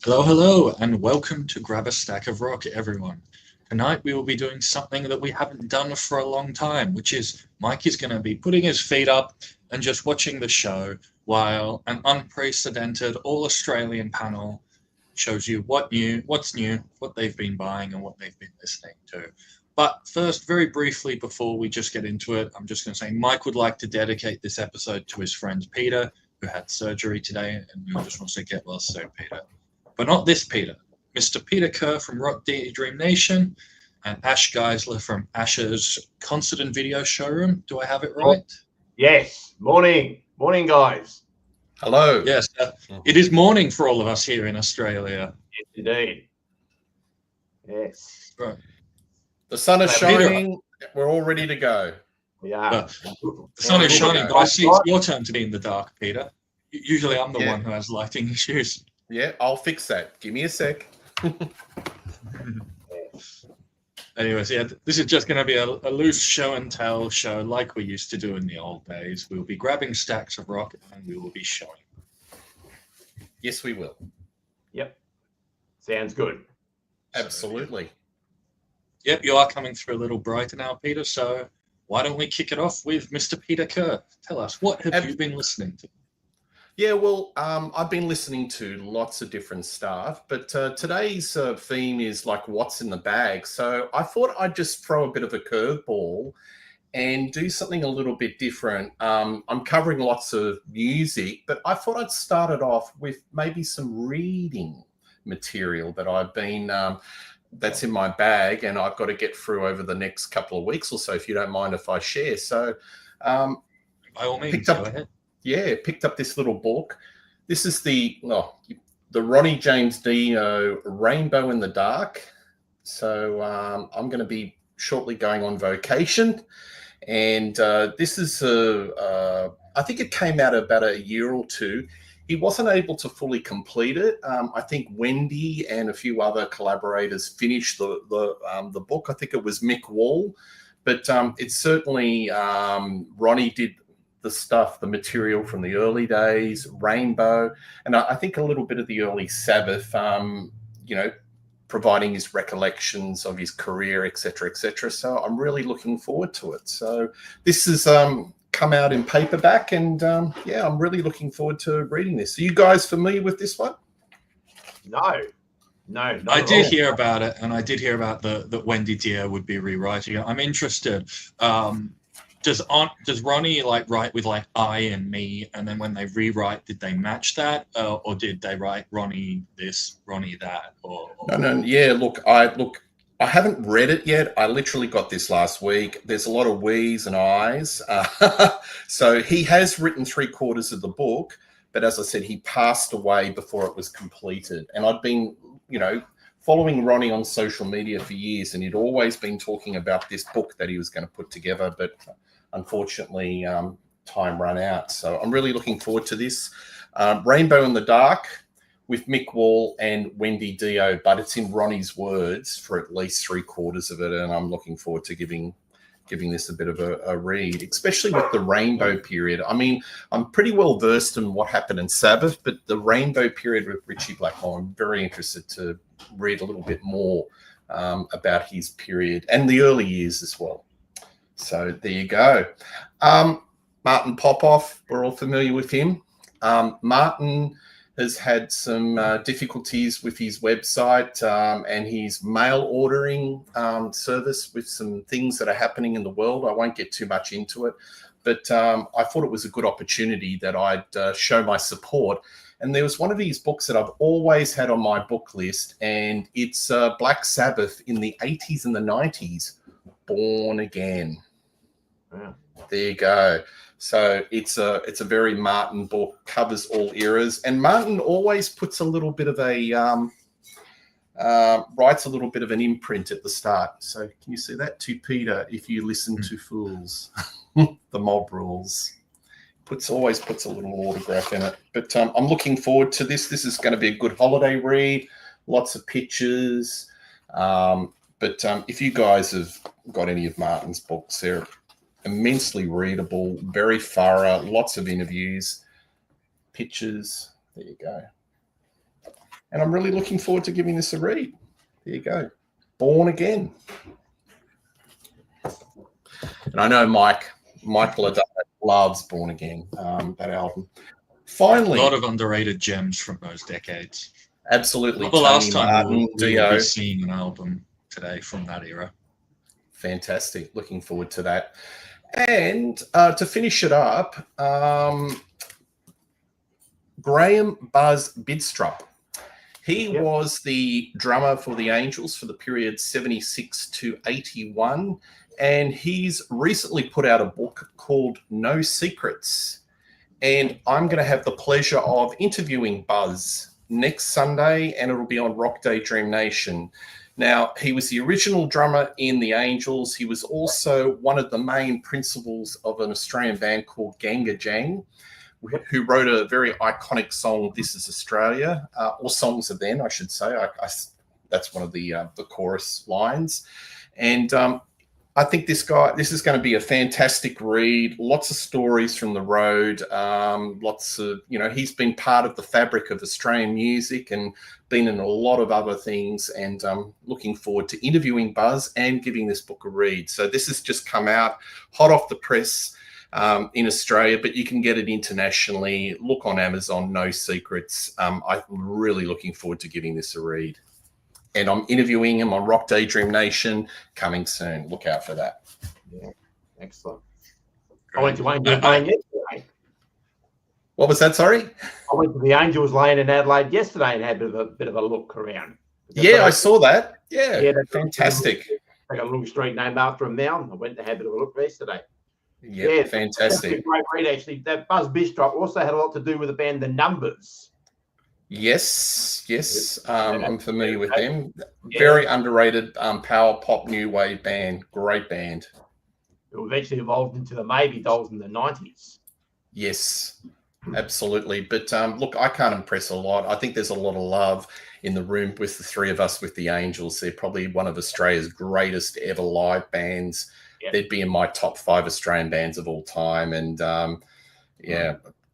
Hello, and welcome to Grab a Stack of Rock, everyone. Tonight we will be doing something that we haven't done for a long time, which is Mike is going to be putting his feet up and just watching the show while an unprecedented all-Australian panel shows you what's new, what they've been buying, and what they've been listening to. But first, very briefly, before we just get into it, I'm just going to say Mike would like to dedicate this episode to his friend Peter, who had surgery today, and we just want to say get well soon, Peter. But not this Peter. Mr. Peter Kerr from Rock Daydream Nation and Ash Geisler from Ash's Concert and Video Showroom. Do I have it right? Yes. Morning, guys. Hello. Yes. It is morning for all of us here in Australia. Yes, indeed. Yes. Right. The sun is shining. Peter, we're all ready to go. We are. The sun is shining, but I see it's your turn to be in the dark, Peter. Usually I'm the one who has lighting issues. Yeah, I'll fix that. Give me a sec. Anyways, yeah, this is just going to be a loose show and tell show like we used to do in the old days. We'll be grabbing stacks of rock and we will be showing. Yes, we will. Yep. Sounds good. Absolutely. Yep, you are coming through a little brighter now, Peter. So why don't we kick it off with Mr. Peter Kerr? Tell us, what have you been listening to? Yeah, well, I've been listening to lots of different stuff, but today's theme is like what's in the bag. So I thought I'd just throw a bit of a curveball and do something a little bit different. I'm covering lots of music, but I thought I'd start it off with maybe some reading material that I've been that's in my bag and I've got to get through over the next couple of weeks or so, if you don't mind if I share. So by all means, go ahead. Yeah, picked up this little book. This is the Ronnie James Dio Rainbow in the Dark. So I'm going to be shortly going on vacation. And this is, I think it came out about a year or two. He wasn't able to fully complete it. I think Wendy and a few other collaborators finished the book. I think it was Mick Wall. But it's certainly, Ronnie did the material from the early days, Rainbow, and I think a little bit of the early Sabbath, providing his recollections of his career, etc., etc. So I'm really looking forward to it. So this has come out in paperback, and I'm really looking forward to reading this. Are you guys familiar with this one? No. I did hear about it, and I did hear about that Wendy Dio would be rewriting it. I'm interested. Does Ronnie write with I and me, and then when they rewrite, did they match that, or did they write Ronnie this, Ronnie that? No. Yeah, look, I haven't read it yet. I literally got this last week. There's a lot of we's and I's. So he has written 3/4 of the book, but as I said, he passed away before it was completed. And I'd been, following Ronnie on social media for years, and he'd always been talking about this book that he was going to put together, but unfortunately, time ran out. So I'm really looking forward to this. Rainbow in the Dark with Mick Wall and Wendy Dio, but it's in Ronnie's words for at least 3/4 of it, and I'm looking forward to giving this a bit of a read, especially with the Rainbow period. I mean, I'm pretty well versed in what happened in Sabbath, but the Rainbow period with Ritchie Blackmore, I'm very interested to read a little bit more about his period and the early years as well. So there you go. Martin Popoff, we're all familiar with him. Martin has had some difficulties with his website and his mail ordering service with some things that are happening in the world. I won't get too much into it, but I thought it was a good opportunity that I'd show my support. And there was one of these books that I've always had on my book list, and it's Black Sabbath in the 80s and the 90s, Born Again. Yeah. There you go. So it's a very Martin book, covers all eras, and Martin always puts a little bit of writes a little bit of an imprint at the start. So can you see that? To Peter, if you listen to fools, the mob rules. Always puts a little autograph in it. But I'm looking forward to this. This is going to be a good holiday read. Lots of pictures. But if you guys have got any of Martin's books, they're immensely readable, very thorough, lots of interviews, pictures. There you go. and I'm really looking forward to giving this a read. There you go. Born Again. And I know Michael loves Born Again, that album. Finally, a lot of underrated gems from those decades. Absolutely. Not the last time we will Dio. be seeing an album today from that era. Fantastic. Looking forward to that. And to finish it up, Graham Buzz Bidstrup. He was the drummer for the Angels for the period 76 to 81. And he's recently put out a book called No Secrets. And I'm going to have the pleasure of interviewing Buzz next Sunday, and it'll be on Rock Daydream Nation. Now, he was the original drummer in the Angels. He was also one of the main principals of an Australian band called Ganga Jang, who wrote a very iconic song, This Is Australia, or songs of then, I should say. That's one of the chorus lines. And I think this is going to be a fantastic read. Lots of stories from the road. Lots of, he's been part of the fabric of Australian music and been in a lot of other things. And looking forward to interviewing Buzz and giving this book a read. So this has just come out hot off the press in Australia, but you can get it internationally. Look on Amazon, No Secrets. I'm really looking forward to giving this a read. And I'm interviewing him on Rock Daydream Nation coming soon. Look out for that. Yeah, excellent. I went to Angels Lane yesterday. What was that? Sorry? I went to the Angels Lane in Adelaide yesterday and had a bit of a look around. Yeah, I saw that. Yeah, fantastic. I got a little street named after him now. I went to have a bit of a look yesterday. Yeah, fantastic. That's a great read, actually. That Buzz Bidstrup also had a lot to do with the band The Numbers. Yes. I'm familiar with them. Very underrated power pop new wave band. Great band. It eventually evolved into the Maybe Dolls in the 90s. Yes, absolutely. But look, I can't impress a lot. I think there's a lot of love in the room with the three of us with the Angels. They're probably one of Australia's greatest ever live bands. They'd be in my top 5 Australian bands of all time. And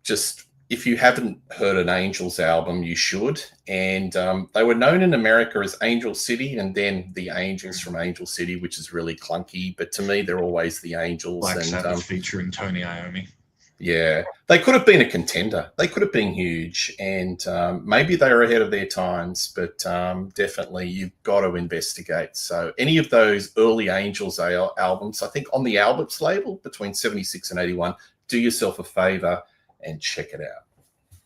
just... if you haven't heard an Angels album, you should. And they were known in America as Angel City and then the Angels from Angel City, which is really clunky. But to me, they're always the Angels. Black Sabbath featuring Tony Iommi. Yeah, they could have been a contender. They could have been huge. And maybe they were ahead of their times. But definitely, you've got to investigate. So any of those early Angels albums, I think on the Alberts label between 76 and 81, do yourself a favor and check it out.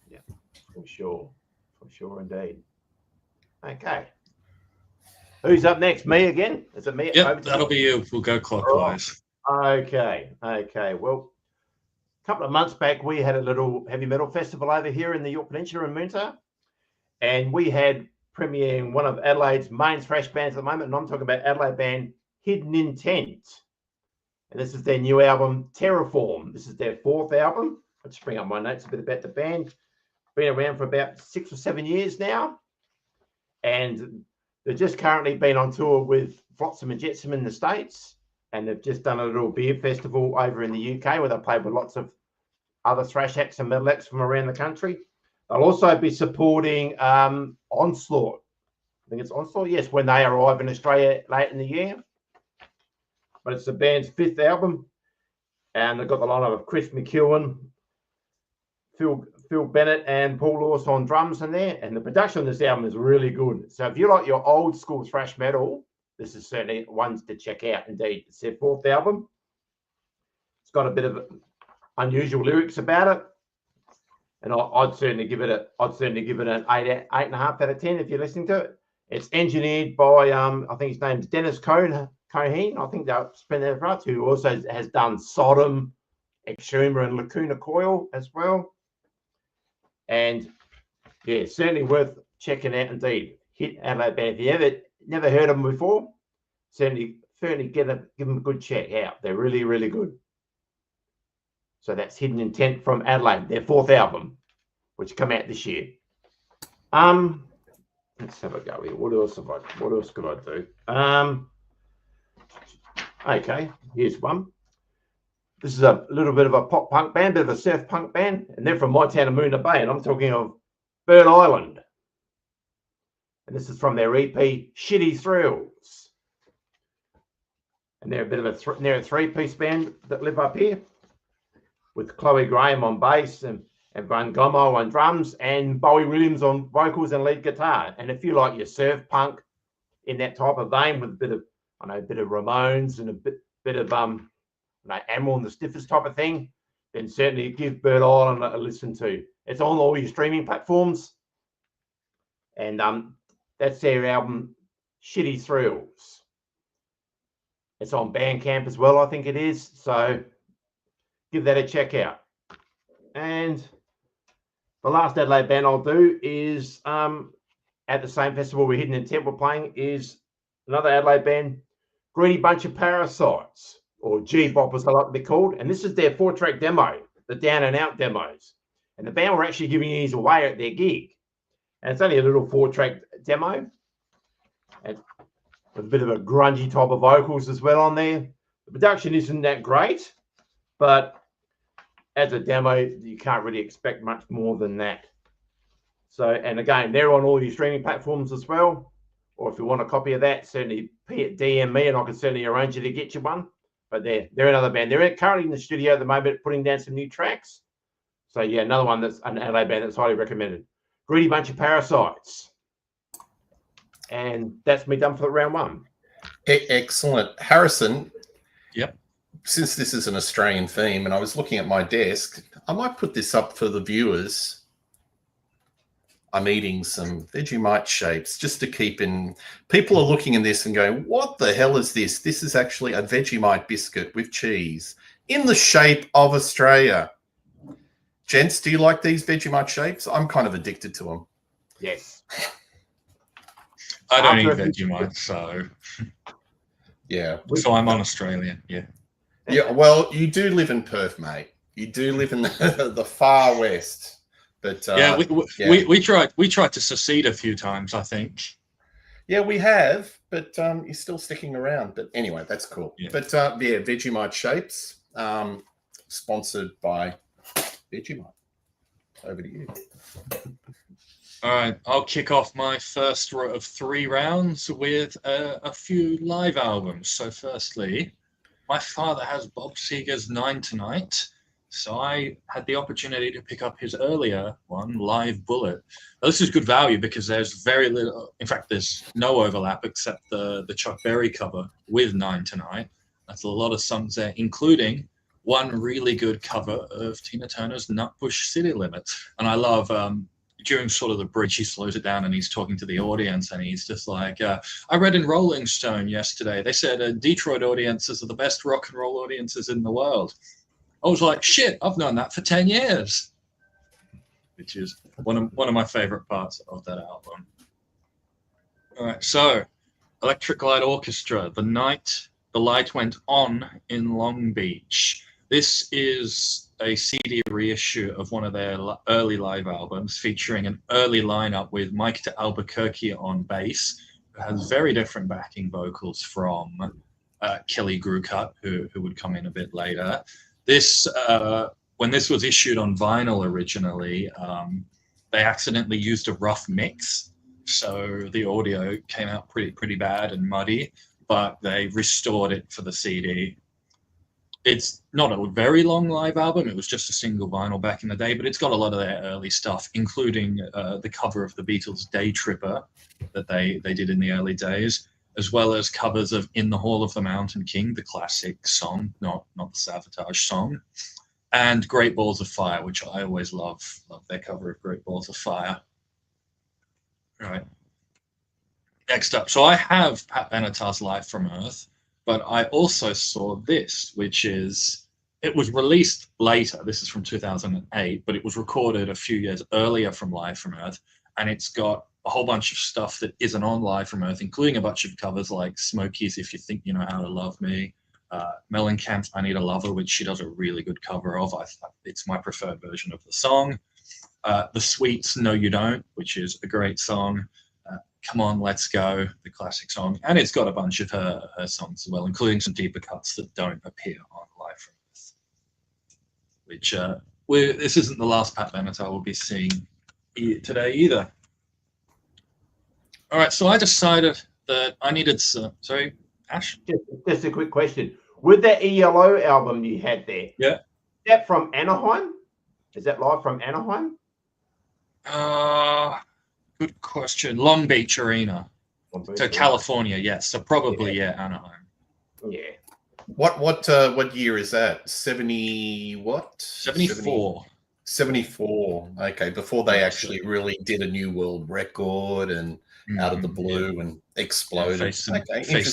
Yeah, for sure indeed. Okay. Who's up next? Me again? Is it me? Yep, that'll be you. We'll go clockwise. Okay. Well, a couple of months back, we had a little heavy metal festival over here in the York Peninsula in Moonta, and we had premiering one of Adelaide's main thrash bands at the moment, and I'm talking about Adelaide band Hidden Intent. And this is their new album, Terraform. This is their 4th album. I'll just bring up my notes a bit about the band. Been around for about 6 or 7 years now. And they've just currently been on tour with Flotsam and Jetsam in the States. And they've just done a little beer festival over in the UK where they played with lots of other thrash acts and metal acts from around the country. They'll also be supporting Onslaught. I think it's Onslaught, yes, when they arrive in Australia late in the year. But it's the band's 5th album. And they've got the lineup of Chris McEwen, Phil Bennett and Paul Lewis on drums in there, and the production on this album is really good. So if you like your old school thrash metal, this is certainly one to check out. Indeed, it's their 4th album. It's got a bit of unusual lyrics about it, and I'd certainly give it an 8.5 out of 10 if you're listening to it. It's engineered by I think his name's Dennis Coheen. I think they'll spend that right, who also has done Sodom, Exhumer, and Lacuna Coil as well. And yeah, certainly worth checking out indeed. Hit Adelaide band. If you never heard of them before, certainly give them a good check out. They're really, really good. So that's Hidden Intent from Adelaide, their 4th album, which come out this year. Let's have a go here. What else could I do? Okay, here's one. This is a little bit of a pop punk band, bit of a surf punk band, and they're from my town of Moona Bay, and I'm talking of Bird Island. And this is from their EP, Shitty Thrills. And they're a bit of they're a three-piece band that live up here with Chloe Graham on bass and Van Gomo on drums and Bowie Williams on vocals and lead guitar. And if you like your surf punk in that type of vein with a bit of, a bit of Ramones and a bit of Animal and the Stiffers type of thing, then certainly give Bird Island a listen to. It's on all your streaming platforms. And that's their album, Shitty Thrills. It's on Bandcamp as well, I think it is. So give that a check out. And the last Adelaide band I'll do is at the same festival we're Hidden Intent we're playing is another Adelaide band, Greedy Bunch of Parasites, or G-Bop as they like to be called. And this is their 4-track demo, the Down and Out demos. And the band were actually giving these away at their gig. And it's only a little 4-track demo. And with a bit of a grungy type of vocals as well on there. The production isn't that great, but as a demo, you can't really expect much more than that. So, and again, they're on all your streaming platforms as well. Or if you want a copy of that, certainly DM me and I can certainly arrange it to get you one. But they're another band. They're currently in the studio at the moment putting down some new tracks. So yeah, another one that's an LA band that's highly recommended. Greedy Bunch of Parasites. And that's me done for round one. Excellent. Harrison. Yep. Since this is an Australian theme and I was looking at my desk, I might put this up for the viewers. I'm eating some Vegemite shapes just to keep in. People are looking in this and going, what the hell is this? This is actually a Vegemite biscuit with cheese in the shape of Australia. Gents, do you like these Vegemite shapes? I'm kind of addicted to them. Yes. I don't eat Vegemite, so yeah. So I'm on Australian, yeah. Yeah, well, you do live in Perth, mate. You do live in the far west. But yeah, we tried to secede a few times, I think. Yeah, we have, but you're still sticking around. But anyway, that's cool. Yeah. But yeah, Vegemite shapes, sponsored by Vegemite. Over to you. All right, I'll kick off my first of 3 rounds with a few live albums. So firstly, my father has Bob Seger's 9 Tonight. So I had the opportunity to pick up his earlier one, Live Bullet. Now, this is good value because there's very little, in fact, there's no overlap except the Chuck Berry cover with 9 Tonight. That's a lot of songs there, including one really good cover of Tina Turner's Nutbush City Limits. And I love, during sort of the bridge, he slows it down and he's talking to the audience and he's just like, I read in Rolling Stone yesterday, they said Detroit audiences are the best rock and roll audiences in the world. I was like, shit, I've known that for 10 years, which is one of my favorite parts of that album. All right, so Electric Light Orchestra, The Night the Light Went On in Long Beach. This is a CD reissue of one of their early live albums featuring an early lineup with Mike de Albuquerque on bass, who has very different backing vocals from Kelly Grucut, who would come in a bit later. This, when this was issued on vinyl originally, they accidentally used a rough mix, so the audio came out pretty bad and muddy, but they restored it for the CD. It's not a very long live album. It was just a single vinyl back in the day, but it's got a lot of their early stuff, including the cover of the Beatles' Day Tripper that they did in the early days, as well as covers of In the Hall of the Mountain King, the classic song, not the Sabotage song, and Great Balls of Fire, which I always love their cover of Great Balls of Fire. All right. Next up, so I have Pat Benatar's Live from Earth, but I also saw this, which is, it was released later. This is from 2008, but it was recorded a few years earlier from Live from Earth, and it's got a whole bunch of stuff that isn't on Live from Earth, including a bunch of covers like Smokey's If You Think You Know How to Love Me, Mellencamp's I Need a Lover, which she does a really good cover of. It's my preferred version of the song. The Sweets' No You Don't, which is a great song. Come On, Let's Go, the classic song. And it's got a bunch of her songs as well, including some deeper cuts that don't appear on Live from Earth. Which, this isn't the last Pat Benatar we'll be seeing today either. All right, so I decided that I needed some. Sorry, Ash? Just a quick question. With that ELO album you had there, Yeah. is that from Anaheim? Is that live from Anaheim? Good question. Long Beach Arena. So California, yes. So probably, Anaheim. Yeah. What year is that? 70 what? 74. 74. Okay, before they actually really did a new world record and out of the blue and exploded. Face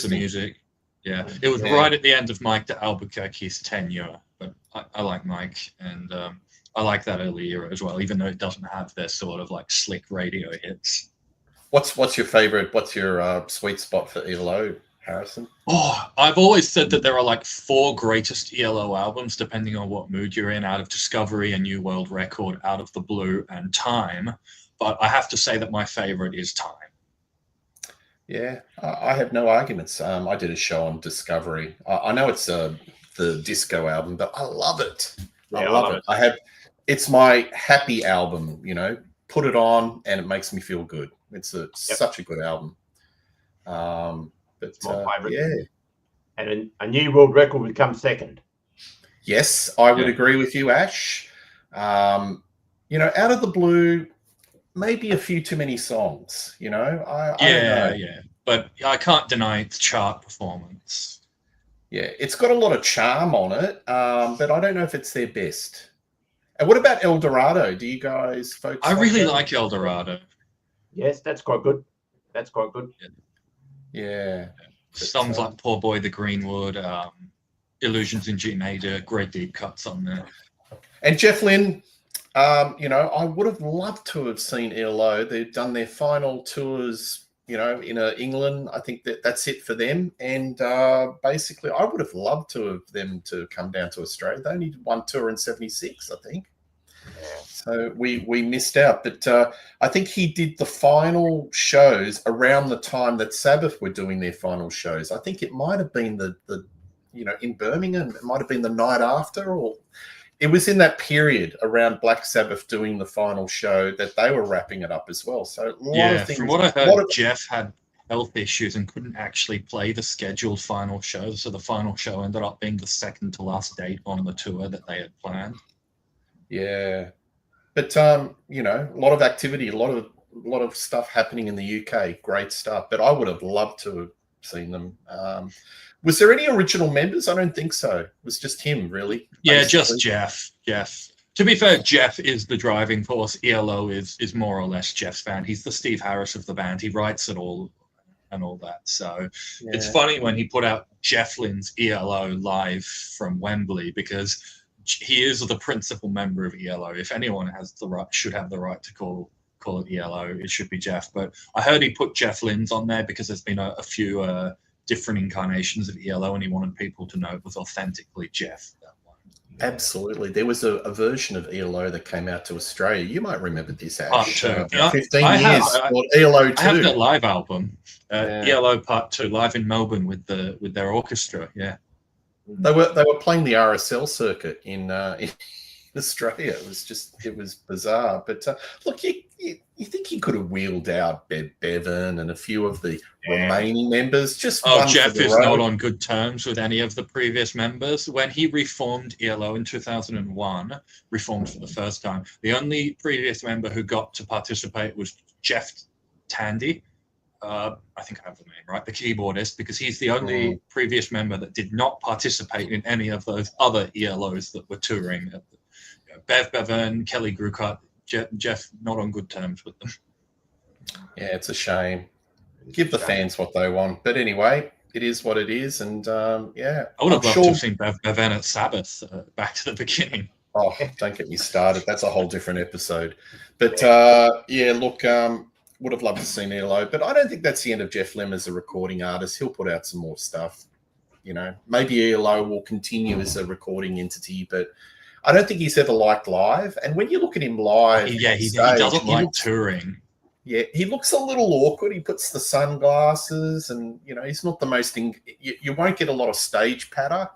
the music. Yeah, it was right at the end of Mike de Albuquerque's tenure, but I like Mike, and I like that early era as well, even though it doesn't have their sort of like slick radio hits. What's your favorite? What's your sweet spot for ELO, Harrison? Oh, I've always said that there are like 4 greatest ELO albums, depending on what mood you're in, out of Discovery, A New World Record, Out of the Blue, and Time. But I have to say that my favorite is Time. Yeah, I have no arguments. I did a show on Discovery. I know it's the disco album, but I love it. I love it. It's my happy album. You know, put it on and it makes me feel good. It's such a good album. But my favorite. Yeah. And A New World Record would come second. Yes, I would agree with you, Ash. You know, Out of the Blue, maybe a few too many songs, you know. I don't know. Yeah. But I can't deny its chart performance. Yeah, it's got a lot of charm on it, but I don't know if it's their best. And what about El Dorado? Do you guys folks? I really like El Dorado. Yes, that's quite good. Yeah. Songs like Poor Boy the Greenwood, Illusions in G Major, great deep cuts on there. And Jeff Lynne, you know, I would have loved to have seen ELO. They've done their final tours, you know, in England. I think that's it for them. And basically, I would have loved to have them to come down to Australia. They only did one tour in 76, I think. So we missed out. But I think he did the final shows around the time that Sabbath were doing their final shows. I think it might have been the you know, in Birmingham. It might have been the night after, or it was in that period around Black Sabbath doing the final show that they were wrapping it up as well. So a lot of things. From what I heard, Jeff had health issues and couldn't actually play the scheduled final show. So the final show ended up being the second to last date on the tour that they had planned. Yeah. But you know, a lot of activity, a lot of stuff happening in the UK. Great stuff. But I would have loved to have seen them. Was there any original members? I don't think so. It was just him, really. Yeah, basically. Just Jeff. To be fair, Jeff is the driving force. ELO is more or less Jeff's band. He's the Steve Harris of the band. He writes it all and all that. So it's funny when he put out Jeff Lynne's ELO live from Wembley, because he is the principal member of ELO. If anyone has should have the right to call it ELO, it should be Jeff. But I heard he put Jeff Lynne's on there because there's been a few different incarnations of ELO, and he wanted people to know it was authentically Jeff. That one. Absolutely. There was a version of ELO that came out to Australia. You might remember this, Ash. Part 2. 15 years called ELO 2. I have the live album, ELO Part 2, live in Melbourne with their orchestra. Yeah. They were playing the RSL circuit in Australia. It was bizarre. But look, you think he could have wheeled out Bevan and a few of the remaining members? Jeff is not on good terms with any of the previous members. When he reformed ELO in 2001, reformed for the first time, the only previous member who got to participate was Jeff Tandy. I think I have the name right, the keyboardist, because he's the only previous member that did not participate in any of those other ELOs that were touring. Bev Bevan, Kelly Grucott, Jeff not on good terms with them. Yeah, it's a shame. Give the fans what they want. But anyway, it is what it is. And I would have loved to have seen Bev Bevan at Sabbath, back to the beginning. Oh, don't get me started. That's a whole different episode. But look, would have loved to see ELO, but I don't think that's the end of Jeff Lynne as a recording artist. He'll put out some more stuff. You know, maybe ELO will continue as a recording entity, but I don't think he's ever liked live. And when you look at him live, he doesn't like touring. Yeah, he looks a little awkward. He puts the sunglasses, and you know, he's not the most. You won't get a lot of stage patter.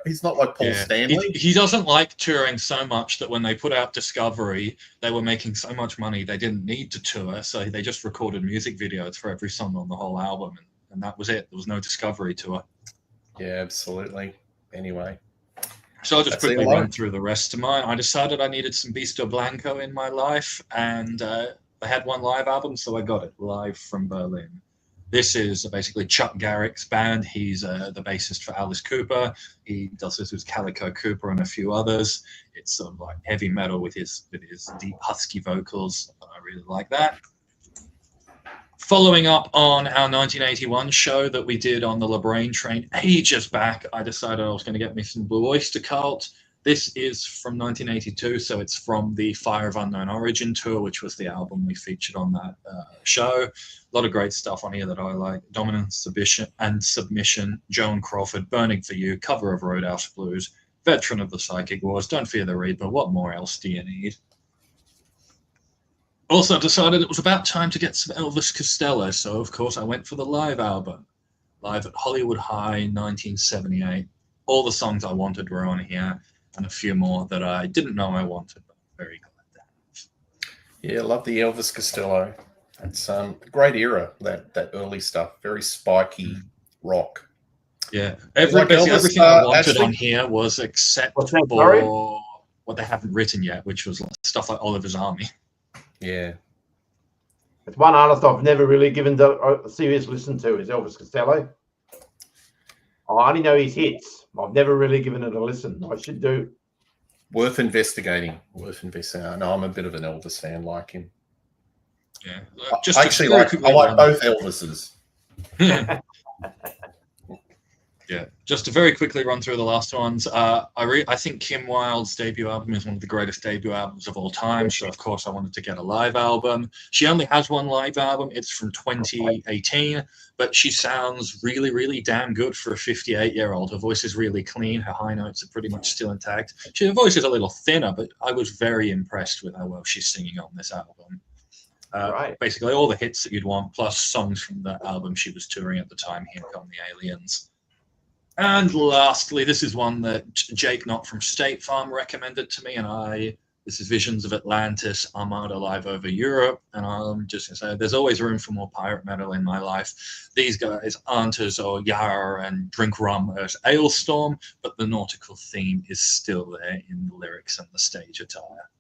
He's not like Paul Stanley. He doesn't like touring so much that when they put out Discovery, they were making so much money they didn't need to tour, so they just recorded music videos for every song on the whole album, and that was it. There was no Discovery tour. Yeah, absolutely. Anyway. So I'll just quickly run through the rest of mine. I decided I needed some Beasto Blanco in my life, and they had one live album, so I got it live from Berlin. This is basically Chuck Garrick's band. He's the bassist for Alice Cooper. He does this with Calico Cooper and a few others. It's sort of like heavy metal with his deep husky vocals. I really like that. Following up on our 1981 show that we did on the LeBrain train ages back, I decided I was going to get me some Blue Oyster Cult. This is from 1982, so it's from the Fire of Unknown Origin tour, which was the album we featured on that show. A lot of great stuff on here that I like. Dominance and Submission, Joan Crawford, Burning for You, cover of Roadhouse Blues, veteran of the Psychic Wars, Don't Fear the Reaper, what more else do you need? Also decided it was about time to get some Elvis Costello, so of course I went for the live album. Live at Hollywood High, 1978. All the songs I wanted were on here, and a few more that I didn't know I wanted, but I'm very glad to have. Yeah, I love the Elvis Costello. It's a great era, that early stuff. Very spiky rock. Yeah, everything I wanted on here was except for what they haven't written yet, which was stuff like Oliver's Army. Yeah. It's one artist I've never really given a serious listen to is Elvis Costello. I only know his hits. I've never really given it a listen. I should do. Worth investigating. I know I'm a bit of an Elvis fan, like him. Yeah. I like both Elvises. Yeah, just to very quickly run through the last ones. I think Kim Wilde's debut album is one of the greatest debut albums of all time. So, of course, I wanted to get a live album. She only has one live album. It's from 2018, but she sounds really, really damn good for a 58-year-old. Her voice is really clean. Her high notes are pretty much still intact. Her voice is a little thinner, but I was very impressed with how well she's singing on this album. Basically, all the hits that you'd want, plus songs from the album she was touring at the time, Here Come the Aliens. And lastly, this is one that Jake Knott from State Farm recommended to me, and this is Visions of Atlantis, Armada Live Over Europe, and I'm just going to say there's always room for more pirate metal in my life. These guys aren't as Yar and Drink Rum as Ailstorm, but the nautical theme is still there in the lyrics and the stage attire.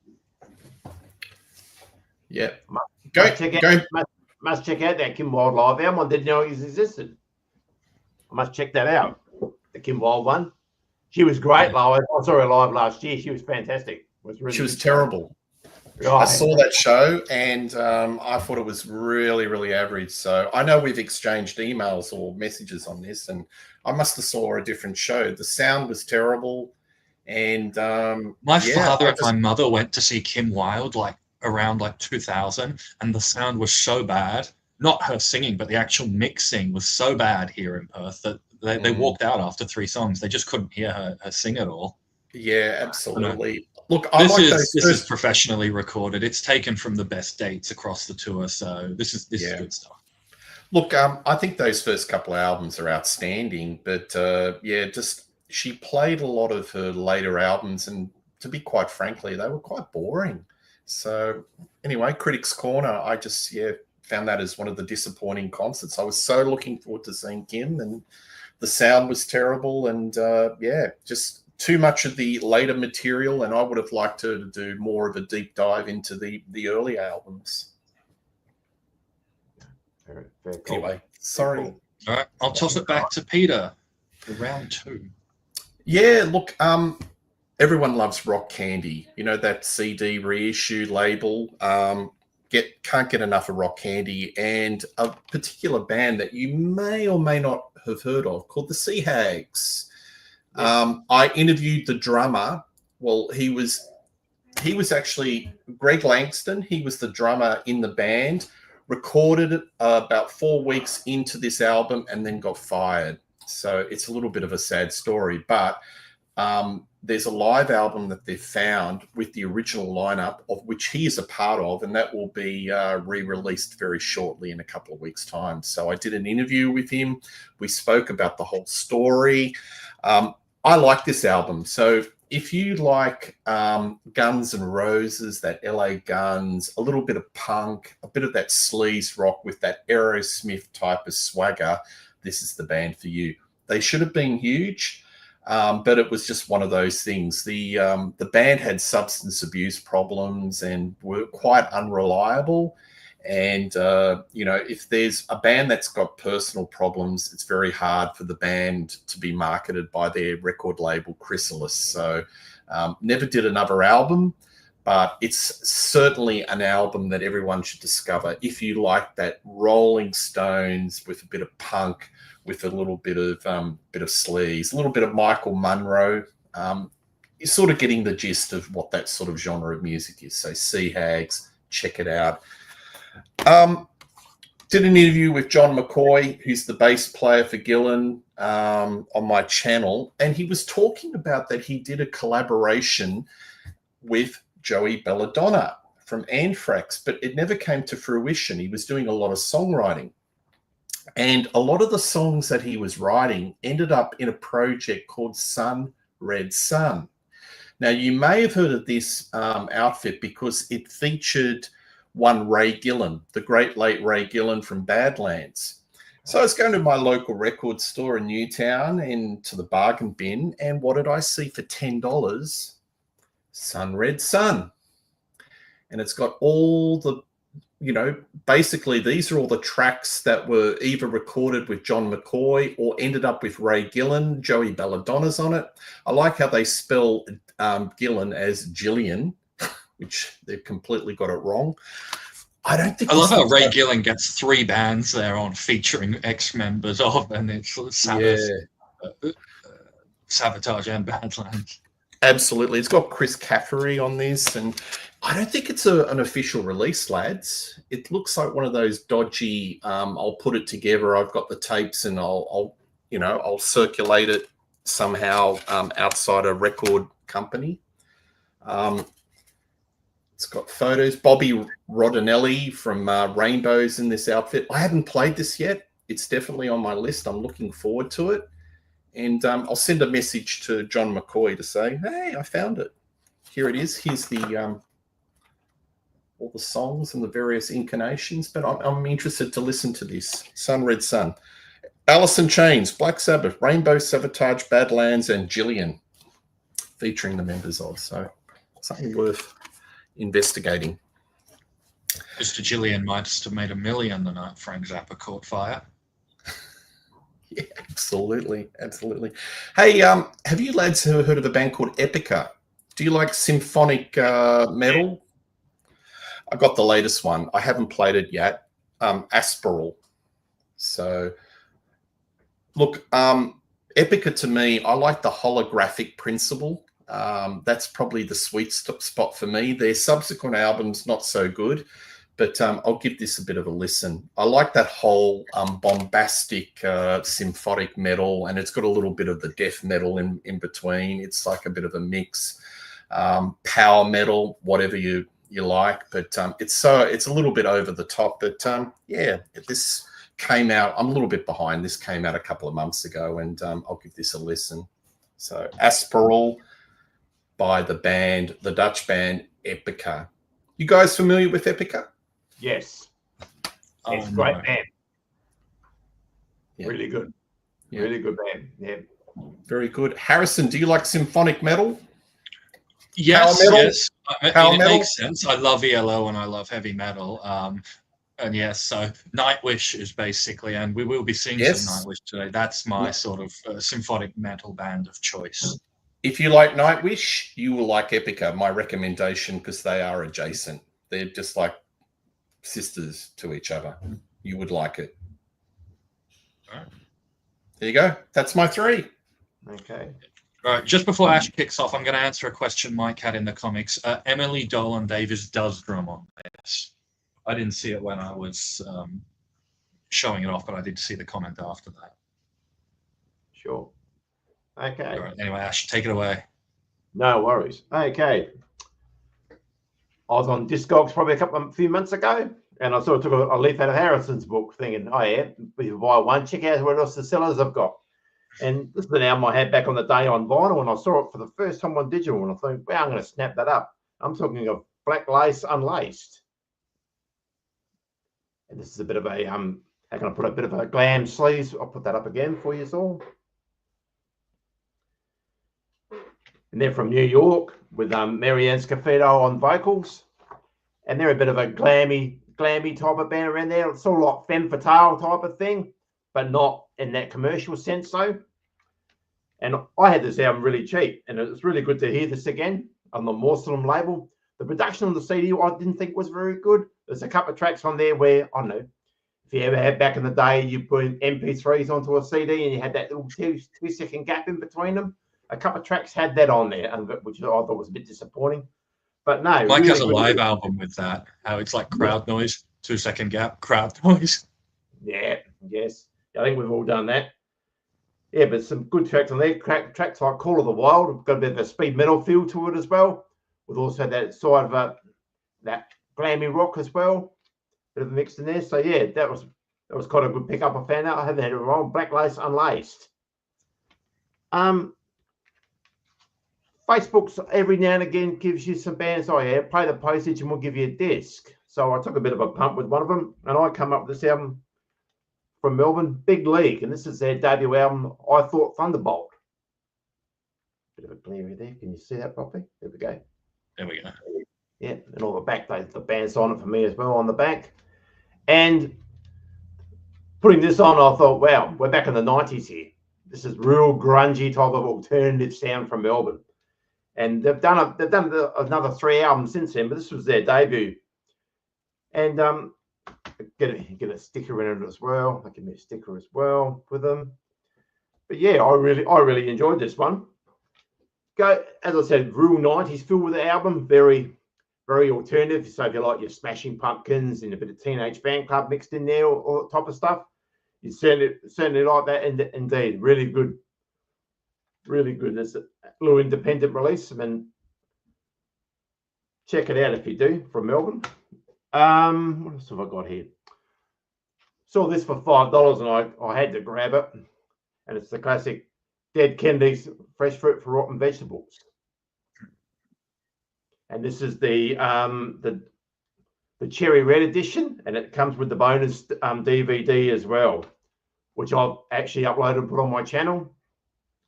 Yeah. Must check out that Kim Wilde live album. I didn't know it existed. I must check that out. The Kim Wilde one. She was great live. I saw her live last year. She was fantastic. She was terrible. Right. I saw that show and I thought it was really, really average. So I know we've exchanged emails or messages on this, and I must have saw a different show. The sound was terrible. And my father and my mother went to see Kim Wilde around 2000, and the sound was so bad. Not her singing, but the actual mixing was so bad here in Perth that they walked out after 3 songs. They just couldn't hear her sing at all. Yeah, absolutely. Look, this is professionally recorded. It's taken from the best dates across the tour, so this is good stuff. Look, I think those first couple of albums are outstanding, but she played a lot of her later albums, and to be quite frankly, they were quite boring. So anyway, Critics Corner, I just found that as one of the disappointing concerts. I was so looking forward to seeing Kim, and the sound was terrible, and just too much of the later material, and I would have liked her to do more of a deep dive into the early albums. Very cool. Anyway, sorry. Cool. All right, I'll toss it back to Peter for round 2. Yeah, look, everyone loves Rock Candy. You know, that CD reissue label. Can't get enough of Rock Candy, and a particular band that you may or may not have heard of called the Sea Hags. I interviewed the drummer. Well, he was actually Greg Langston. He was the drummer in the band, recorded about 4 weeks into this album, and then got fired. So it's a little bit of a sad story, but there's a live album that they've found with the original lineup, of which he is a part of, and that will be re-released very shortly in a couple of weeks' time. So I did an interview with him. We spoke about the whole story. I like this album. So if you like Guns N' Roses, that LA Guns, a little bit of punk, a bit of that sleaze rock with that Aerosmith type of swagger, this is the band for you. They should have been huge, but it was just one of those things. The band had substance abuse problems and were quite unreliable. And, if there's a band that's got personal problems, it's very hard for the band to be marketed by their record label, Chrysalis. So never did another album, but it's certainly an album that everyone should discover if you like that Rolling Stones with a bit of punk, with a little bit of sleaze, a little bit of Michael Monroe. You're sort of getting the gist of what that sort of genre of music is. So Sea Hags, check it out. Did an interview with John McCoy, who's the bass player for Gillan, on my channel, and he was talking about that he did a collaboration with Joey Belladonna from Anthrax, but it never came to fruition. He was doing a lot of songwriting, and a lot of the songs that he was writing ended up in a project called Sun Red Sun. Now, you may have heard of this outfit because it featured one Ray Gillan, the great late Ray Gillan from Badlands. So I was going to my local record store in Newtown and to the bargain bin, and what did I see for $10? Sun Red Sun. And it's got all the, basically these are all the tracks that were either recorded with John McCoy or ended up with Ray Gillan. Joey Belladonna's on it. I like how they spell Gillan as Gillian, which they've completely got it wrong. I love how Ray Gillan gets 3 bands there on featuring ex-members of, and it's Sabotage and Badlands. Absolutely. It's got Chris Caffery on this, and I don't think it's an official release, lads. It looks like one of those dodgy, I'll put it together, I've got the tapes, and I'll circulate it somehow outside a record company. It's got photos. Bobby Rodinelli from Rainbows in this outfit. I haven't played this yet. It's definitely on my list. I'm looking forward to it. And I'll send a message to John McCoy to say, hey, I found it. Here it is. Here's the all the songs and the various incarnations. But I'm interested to listen to this. Sun Red Sun. Alice in Chains, Black Sabbath, Rainbow, Sabotage, Badlands, and Gillian, featuring the members of. So something worth investigating. Mr. Gillian might have made $1 million the night Frank Zappa caught fire. Yeah, absolutely. Hey, have you lads heard of a band called Epica? Do you like symphonic metal? I got the latest one. I haven't played it yet. Aspiral. So, look, Epica to me, I like the holographic principle. That's probably the sweet spot for me. Their subsequent albums, not so good, but I'll give this a bit of a listen. I like that whole bombastic symphonic metal, and it's got a little bit of the death metal in between. It's like a bit of a mix. Power metal, whatever you like, but it's a little bit over the top. But this came out. I'm a little bit behind. This came out a couple of months ago, and I'll give this a listen. So Aspiral by the Dutch band Epica. You guys familiar with Epica? Yes. It's a great band. Yeah. Really good. Yeah. Really good band. Yeah. Very good. Harrison, do you like symphonic metal? Yes, Power metal? yes. It makes sense. I love ELO and I love heavy metal. And yes, so Nightwish is basically, and we will be seeing some Nightwish today. That's my sort of symphonic metal band of choice. If you like Nightwish, you will like Epica, my recommendation, because they are adjacent. They're just like sisters to each other. You would like it. All right. There you go. That's my 3. Okay. All right. Just before Ash kicks off, I'm going to answer a question Mike had in the comics. Emily Dolan Davis does drum on this. I didn't see it when I was showing it off, but I did see the comment after that. Sure. Okay. All right. Anyway, Ash, take it away. No worries. Okay. I was on Discogs probably a few months ago, and I sort of took a leaf out of Harrison's book thinking, oh yeah, if you buy one, check out what else the sellers have got. And this is an album I had back on the day on vinyl, and I saw it for the first time on digital, and I thought, wow, I'm going to snap that up. I'm talking of Black Lace Unlaced. And this is a bit of a, how can I put a bit of a glam sleeves? I'll put that up again for you all. And they're from New York with Marianne Scafito on vocals. And they're a bit of a glammy type of band around there. It's sort of like femme fatale type of thing, but not in that commercial sense though. And I had this album really cheap, and it's really good to hear this again on the Muslim label. The production on the CD I didn't think was very good. There's a couple of tracks on there where, I don't know, if you ever had back in the day, you put MP3s onto a CD and you had that little two-second gap in between them. A couple of tracks had that on there, which I thought was a bit disappointing. But no, Mike really has a live album with that. How it's like crowd noise, 2-second gap, crowd noise. Yeah, yes. I think we've all done that. Yeah, but some good tracks on there. Tracks like Call of the Wild, got a bit of a speed metal feel to it as well. We've also had that side of that glammy rock as well. Bit of a mix in there. So yeah, that was quite a good pickup. I found out I haven't had it wrong. Black Lace Unlaced. Facebook's every now and again gives you some bands. Oh yeah, pay the postage and we'll give you a disc. So I took a bit of a pump with one of them, and I come up with this album from Melbourne, Big League, and this is their debut album, I Thought Thunderbolt. Bit of a glare there. Can you see that properly? There we go. There we go. Yeah, and all the back, the band's on it for me as well on the back. And putting this on, I thought, wow, we're back in the 90s here. This is real grungy type of alternative sound from Melbourne. And they've done another 3 albums since then, but this was their debut. And get a sticker in it as well. I'll give me a sticker as well with them. But yeah, I really enjoyed this one. As I said, real 90s feel with the album, very, very alternative. So if you like your Smashing Pumpkins and a bit of Teenage Fan Club mixed in there, all that type of stuff, you certainly like that. And indeed, really good. Really good. It's a little independent release. I mean, check it out if you do, from Melbourne. What else have I got here? Saw this for $5 and I had to grab it. And it's the classic Dead Kennedys Fresh Fruit for Rotten Vegetables. And this is the Cherry Red edition, and it comes with the bonus DVD as well, which I've actually uploaded and put on my channel.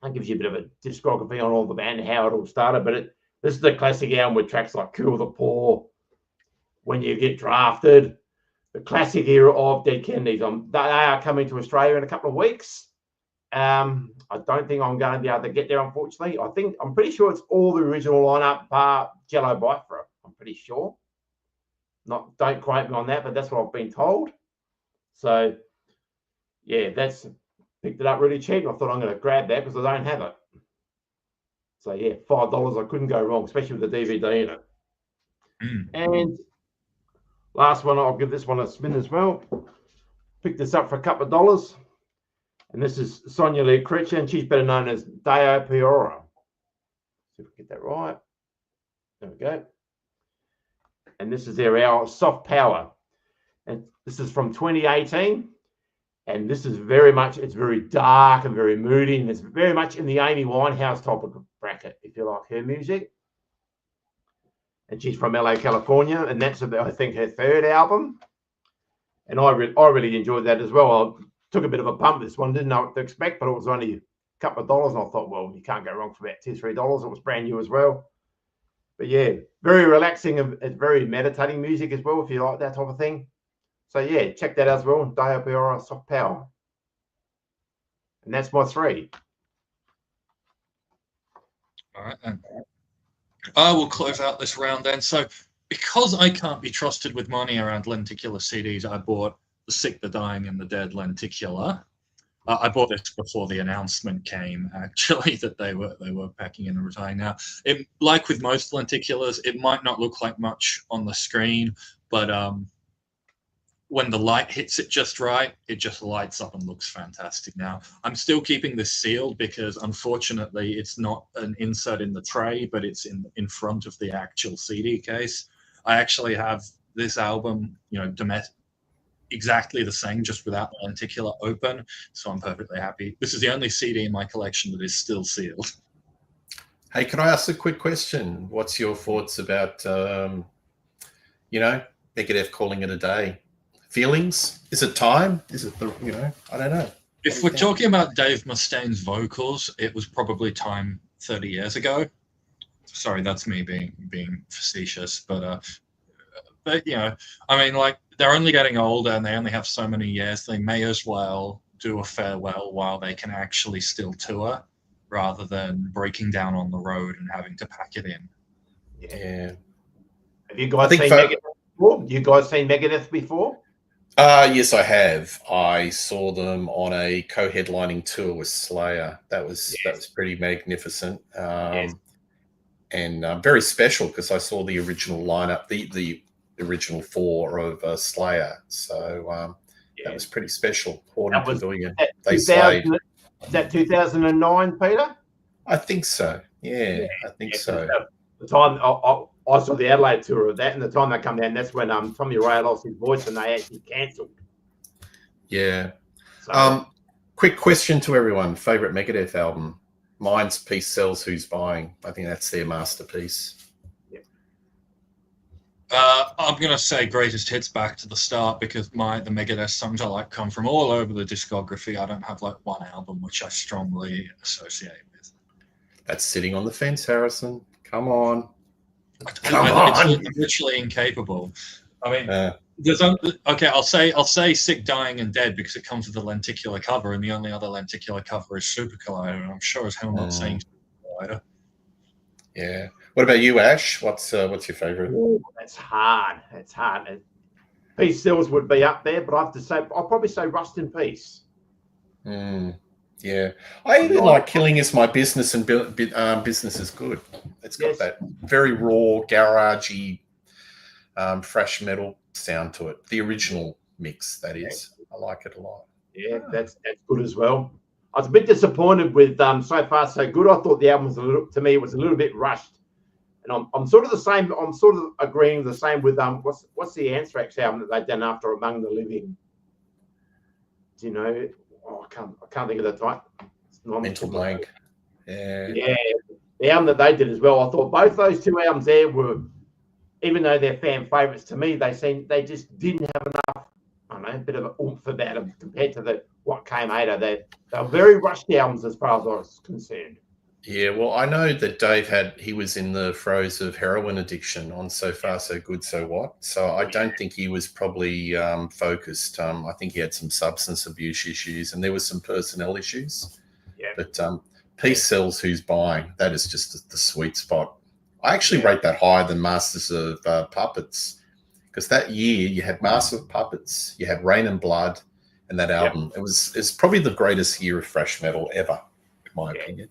That gives you a bit of a discography on all the band and how it all started. But this is the classic album with tracks like Kill the Poor, When You Get Drafted, the classic era of Dead Kennedys. They are coming to Australia in a couple of weeks. I don't think I'm going to be able to get there, unfortunately. I'm pretty sure it's all the original lineup, bar Jello Biafra. I'm pretty sure. Don't quote me on that, but that's what I've been told. So, yeah, picked it up really cheap. I thought I'm going to grab that because I don't have it. So yeah, $5, I couldn't go wrong, especially with the DVD in it. And last one, I'll give this one a spin as well. Picked this up for a couple of dollars. And this is Sonia Lee Critcher, and she's better known as Deo Piora. See if we get that right. There we go. And this is their album, Soft Power. And this is from 2018. And this is it's very dark and very moody, and it's very much in the Amy Winehouse type of bracket, if you like her music. And she's from LA, California, and that's about, I think, her 3rd album. And I really enjoyed that as well. I took a bit of a pump this one, didn't know what to expect, but it was only a couple of dollars, and I thought, well, you can't go wrong for about $2-3. It was brand new as well. But yeah, very relaxing and it's very meditating music as well, if you like that type of thing. So yeah, check that out as well. Deo Piora, Soft Power. And that's my 3. All right, then. I will close out this round then. So because I can't be trusted with money around lenticular CDs, I bought The Sick, the Dying, and the Dead lenticular. I bought this before the announcement came, actually, that they were packing in and retiring now. Like with most lenticulars, it might not look like much on the screen, but when the light hits it just right, it just lights up and looks fantastic now. I'm still keeping this sealed because, unfortunately, it's not an insert in the tray, but it's in front of the actual CD case. I actually have this album, exactly the same, just without the lenticular open. So I'm perfectly happy. This is the only CD in my collection that is still sealed. Hey, can I ask a quick question? What's your thoughts about, Megadeth calling it a day? Feelings? Is it time? Is it I don't know. If we're talking about Dave Mustaine's vocals, it was probably time 30 years ago. Sorry, that's me being facetious, but I mean, like, they're only getting older and they only have so many years. They may as well do a farewell while they can actually still tour, rather than breaking down on the road and having to pack it in. Yeah. Have you guys seen Megadeth before? You guys seen Megadeth before? Yes, I have. I saw them on a co-headlining tour with Slayer. That was pretty magnificent, and very special because I saw the original lineup, the original four of Slayer. So that was pretty special. That was they slayed. Is that 2009, Peter? I think so. Yeah, I think so. The time I saw the Adelaide tour of that, and the time they come down, that's when Tommy Ray lost his voice and they actually cancelled. Yeah. So, quick question to everyone: favorite Megadeth album? Mine's Peace Sells Who's Buying. I think that's their masterpiece. Yeah. I'm gonna say greatest hits back to the start, because the Megadeth songs I like come from all over the discography. I don't have like one album which I strongly associate with. That's sitting on the fence, Harrison. Come on. I'm literally incapable. I mean, I'll say Sick, Dying, and Dead because it comes with a lenticular cover, and the only other lenticular cover is Super Collider, and I'm sure as hell not saying Super Collider. Yeah. What about you, Ash? What's your favorite? Ooh, that's hard. That's hard. Peace Sells would be up there, but I have to say, I'll probably say Rust in Peace. Yeah, I even like Killing Is My Business and Business Is Good. It's got that very raw, garagey, thrash metal sound to it. The original mix, that is. I like it a lot. Yeah, that's good as well. I was a bit disappointed with So Far So Good. I thought the album was a little bit rushed, and I'm sort of the same. I'm sort of agreeing the same with what's the Anthrax album that they've done after Among the Living? Do you know? Oh, I can't think of the title. Mental Blank. Yeah. The album that they did as well. I thought both those two albums there were, even though they're fan favorites to me, they just didn't have enough. I don't know, a bit of an oomph about them compared to what came later. They were very rushed albums as far as I was concerned. Yeah, well, I know that Dave he was in the throes of heroin addiction on So Far So Good, So What. So I don't think he was probably focused. I think he had some substance abuse issues and there was some personnel issues. Yeah. But Peace Sells Who's Buying. That is just the sweet spot. I actually rate that higher than Masters of Puppets, because that year you had Masters of Puppets, you had Rain and Blood, and that album. It's probably the greatest year of thrash metal ever, in my opinion.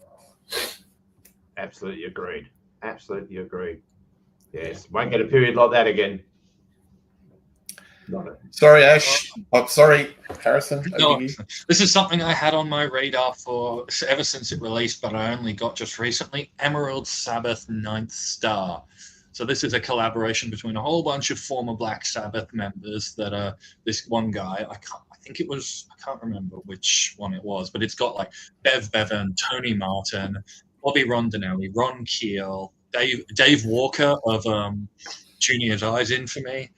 Absolutely agreed. Yes, won't get a period like that again. Sorry, Ash. Oh, sorry, Harrison. No, this is something I had on my radar for ever since it released, but I only got just recently. Emerald Sabbath Ninth Star. So this is a collaboration between a whole bunch of former Black Sabbath members that are this one guy. I can't remember which one it was, but it's got like Bev Bevan, Tony Martin, Bobby Rondinelli, Ron Keel, Dave Walker of Junior's Eyes infamy.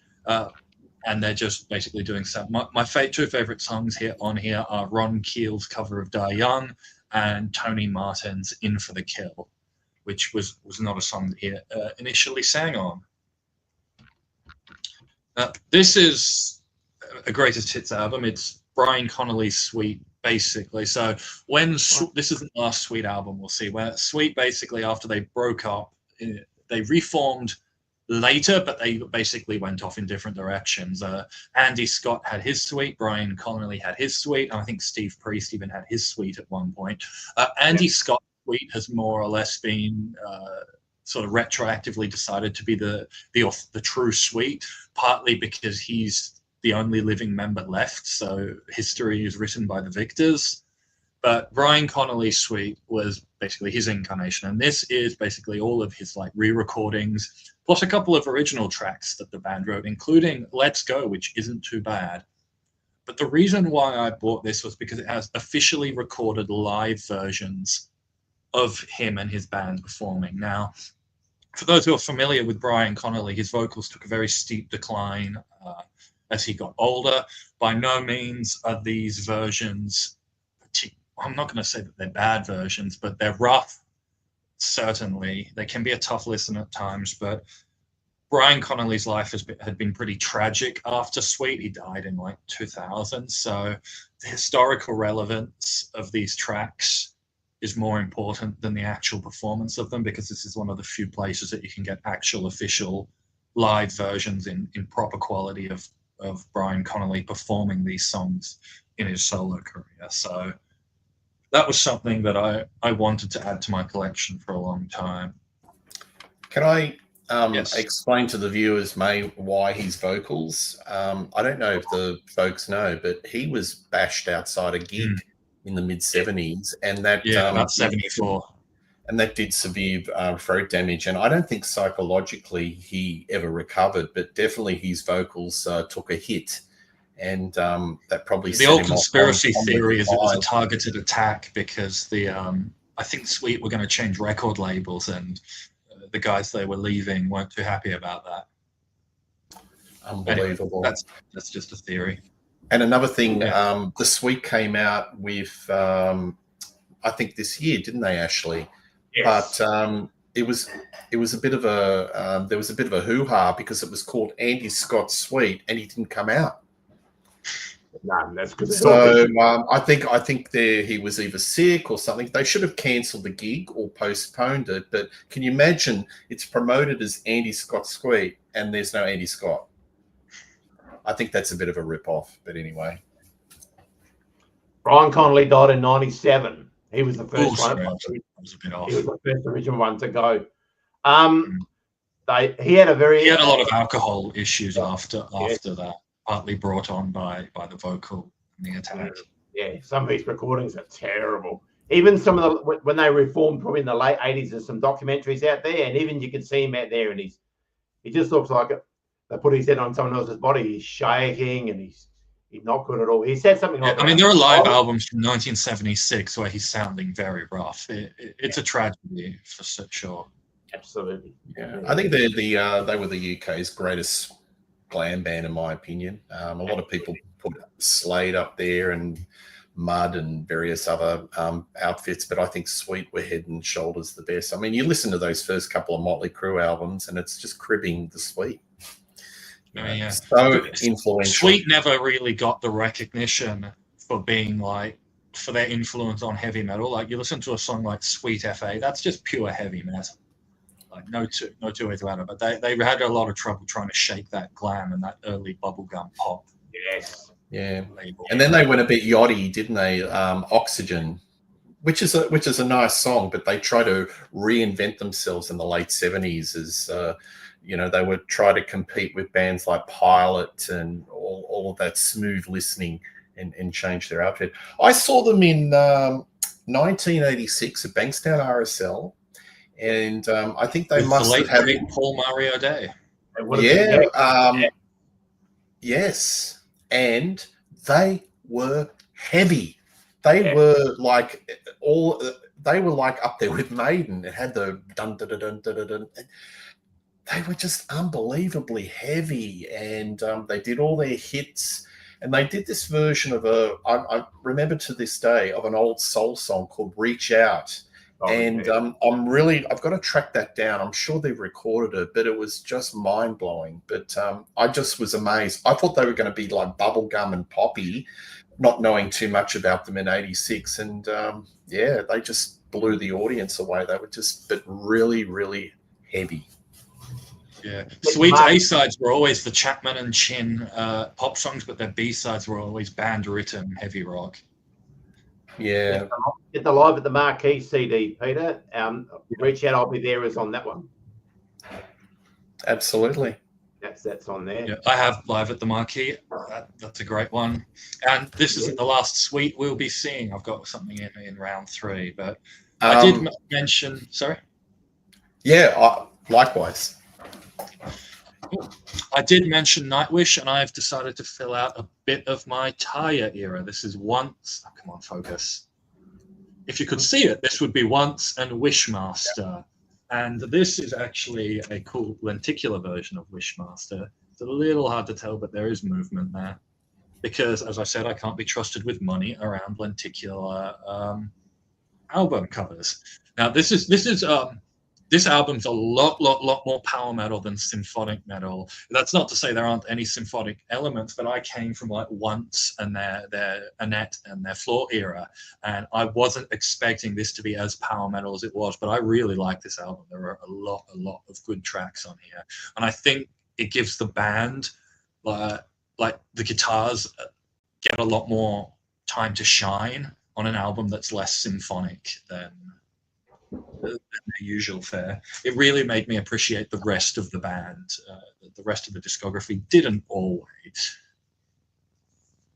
And they're just basically doing something. My two favorite songs on here are Ron Keel's cover of Die Young and Tony Martin's In for the Kill, which was not a song that he initially sang on. This is a greatest hits album. It's Brian Connolly's Sweet, basically. So this isn't the last Sweet album we'll see, where Sweet, basically after they broke up, they reformed later, but they basically went off in different directions. Andy Scott had his Sweet, Brian Connolly had his Sweet, and I think Steve Priest even had his Sweet at one point. Andy Scott's Sweet has more or less been sort of retroactively decided to be the true Sweet, partly because he's the only living member left, so history is written by the victors. But Brian Connolly's Sweet was basically his incarnation, and this is basically all of his like re-recordings, plus a couple of original tracks that the band wrote, including Let's Go, which isn't too bad. But the reason why I bought this was because it has officially recorded live versions of him and his band performing. Now, for those who are familiar with Brian Connolly, his vocals took a very steep decline as he got older. By no means are these versions, I'm not going to say that they're bad versions, but they're rough, certainly. They can be a tough listen at times, but Brian Connolly's life had been pretty tragic after Sweet. He died in like 2000. So the historical relevance of these tracks is more important than the actual performance of them, because this is one of the few places that you can get actual official live versions in proper quality of Brian Connolly performing these songs in his solo career. So that was something that I wanted to add to my collection for a long time. Can I Yes. explain to the viewers, why his vocals? I don't know if the folks know, but he was bashed outside a gig in the mid-70s, and that about 74, and that did severe throat damage. And I don't think psychologically he ever recovered, but definitely his vocals took a hit, and that probably the old conspiracy theory is it was a targeted attack because I think Sweet were going to change record labels, and the guys they were leaving weren't too happy about that. Unbelievable. Anyway, that's just a theory. And another thing, the Sweet came out with, I think this year, didn't they, Ashley? Yes. But it was a bit of a there was a bit of a hoo-ha because it was called Andy Scott Sweet, and he didn't come out. No, that's good. So I think he was either sick or something. They should have cancelled the gig or postponed it. But can you imagine? It's promoted as Andy Scott Sweet, and there's no Andy Scott. I think that's a bit of a rip-off. But anyway, Brian Connolly died in '97. He was the first one. That was a bit off. He was the first original one to go. He had a lot of alcohol issues after that. Partly brought on by the vocal and the attack. Yeah, some of these recordings are terrible. Even some of the when they reformed, probably in the late '80s, there's some documentaries out there, and even you can see him out there, and he just looks like it. They put his head on someone else's body. He's shaking, and he's not good at all. He said something like, I mean, there are live albums from 1976 where he's sounding very rough. It's a tragedy for sure. Absolutely. Yeah, I think they were the UK's greatest glam band, in my opinion. A lot of people put Slade up there and Mud and various other outfits, but I think Sweet were head and shoulders the best. I mean, you listen to those first couple of Motley Crue albums, and it's just cribbing the Sweet. So influential. Sweet never really got the recognition for being for their influence on heavy metal. Like, you listen to a song like Sweet FA, that's just pure heavy metal. Like, no two ways about it. But they had a lot of trouble trying to shake that glam and that early bubblegum pop. Yes. Yeah. Label. And then they went a bit yachty, didn't they? Oxygen, which is a nice song, but they try to reinvent themselves in the late 70s as they would try to compete with bands like Pilot and all of that smooth listening and change their outfit. I saw them in 1986 at Bankstown RSL. And I think they must have had Paul Mario Day. Yeah. Yes. And they were heavy. They were like up there with Maiden. It had the dun dun dun dun dun dun. They were just unbelievably heavy, and they did all their hits. And they did this version of I remember to this day, of an old soul song called "Reach Out." And I've got to track that down. I'm sure they've recorded it, but it was just mind blowing. But I just was amazed. I thought they were going to be like bubblegum and poppy, not knowing too much about them in '86. And they just blew the audience away. They were but really, really heavy. Yeah. Sweet's A-sides were always the Chapman and Chin pop songs, but their B-sides were always band-written heavy rock. Yeah. Get the Live at the Marquee CD, Peter. Reach Out, I'll Be There is on that one. Absolutely. That's on there. Yeah, I have Live at the Marquee. That's a great one. And this isn't the last Sweet we'll be seeing. I've got something in round 3, but I did mention. Sorry. Yeah, likewise. Cool. I did mention Nightwish, and I've decided to fill out a bit of my Taya era. This is Once. Oh, come on, focus. If you could see it, this would be Once and Wishmaster. And this is actually a cool lenticular version of Wishmaster. It's a little hard to tell, but there is movement there. Because, as I said, I can't be trusted with money around lenticular album covers. Now, this album's a lot more power metal than symphonic metal. That's not to say there aren't any symphonic elements, but I came from like Once and their Annette and their Floor era, and I wasn't expecting this to be as power metal as it was. But I really like this album. There are a lot of good tracks on here, and I think it gives the band like the guitars get a lot more time to shine on an album that's less symphonic than their usual fare. It really made me appreciate the rest of the band. The rest of the discography didn't always.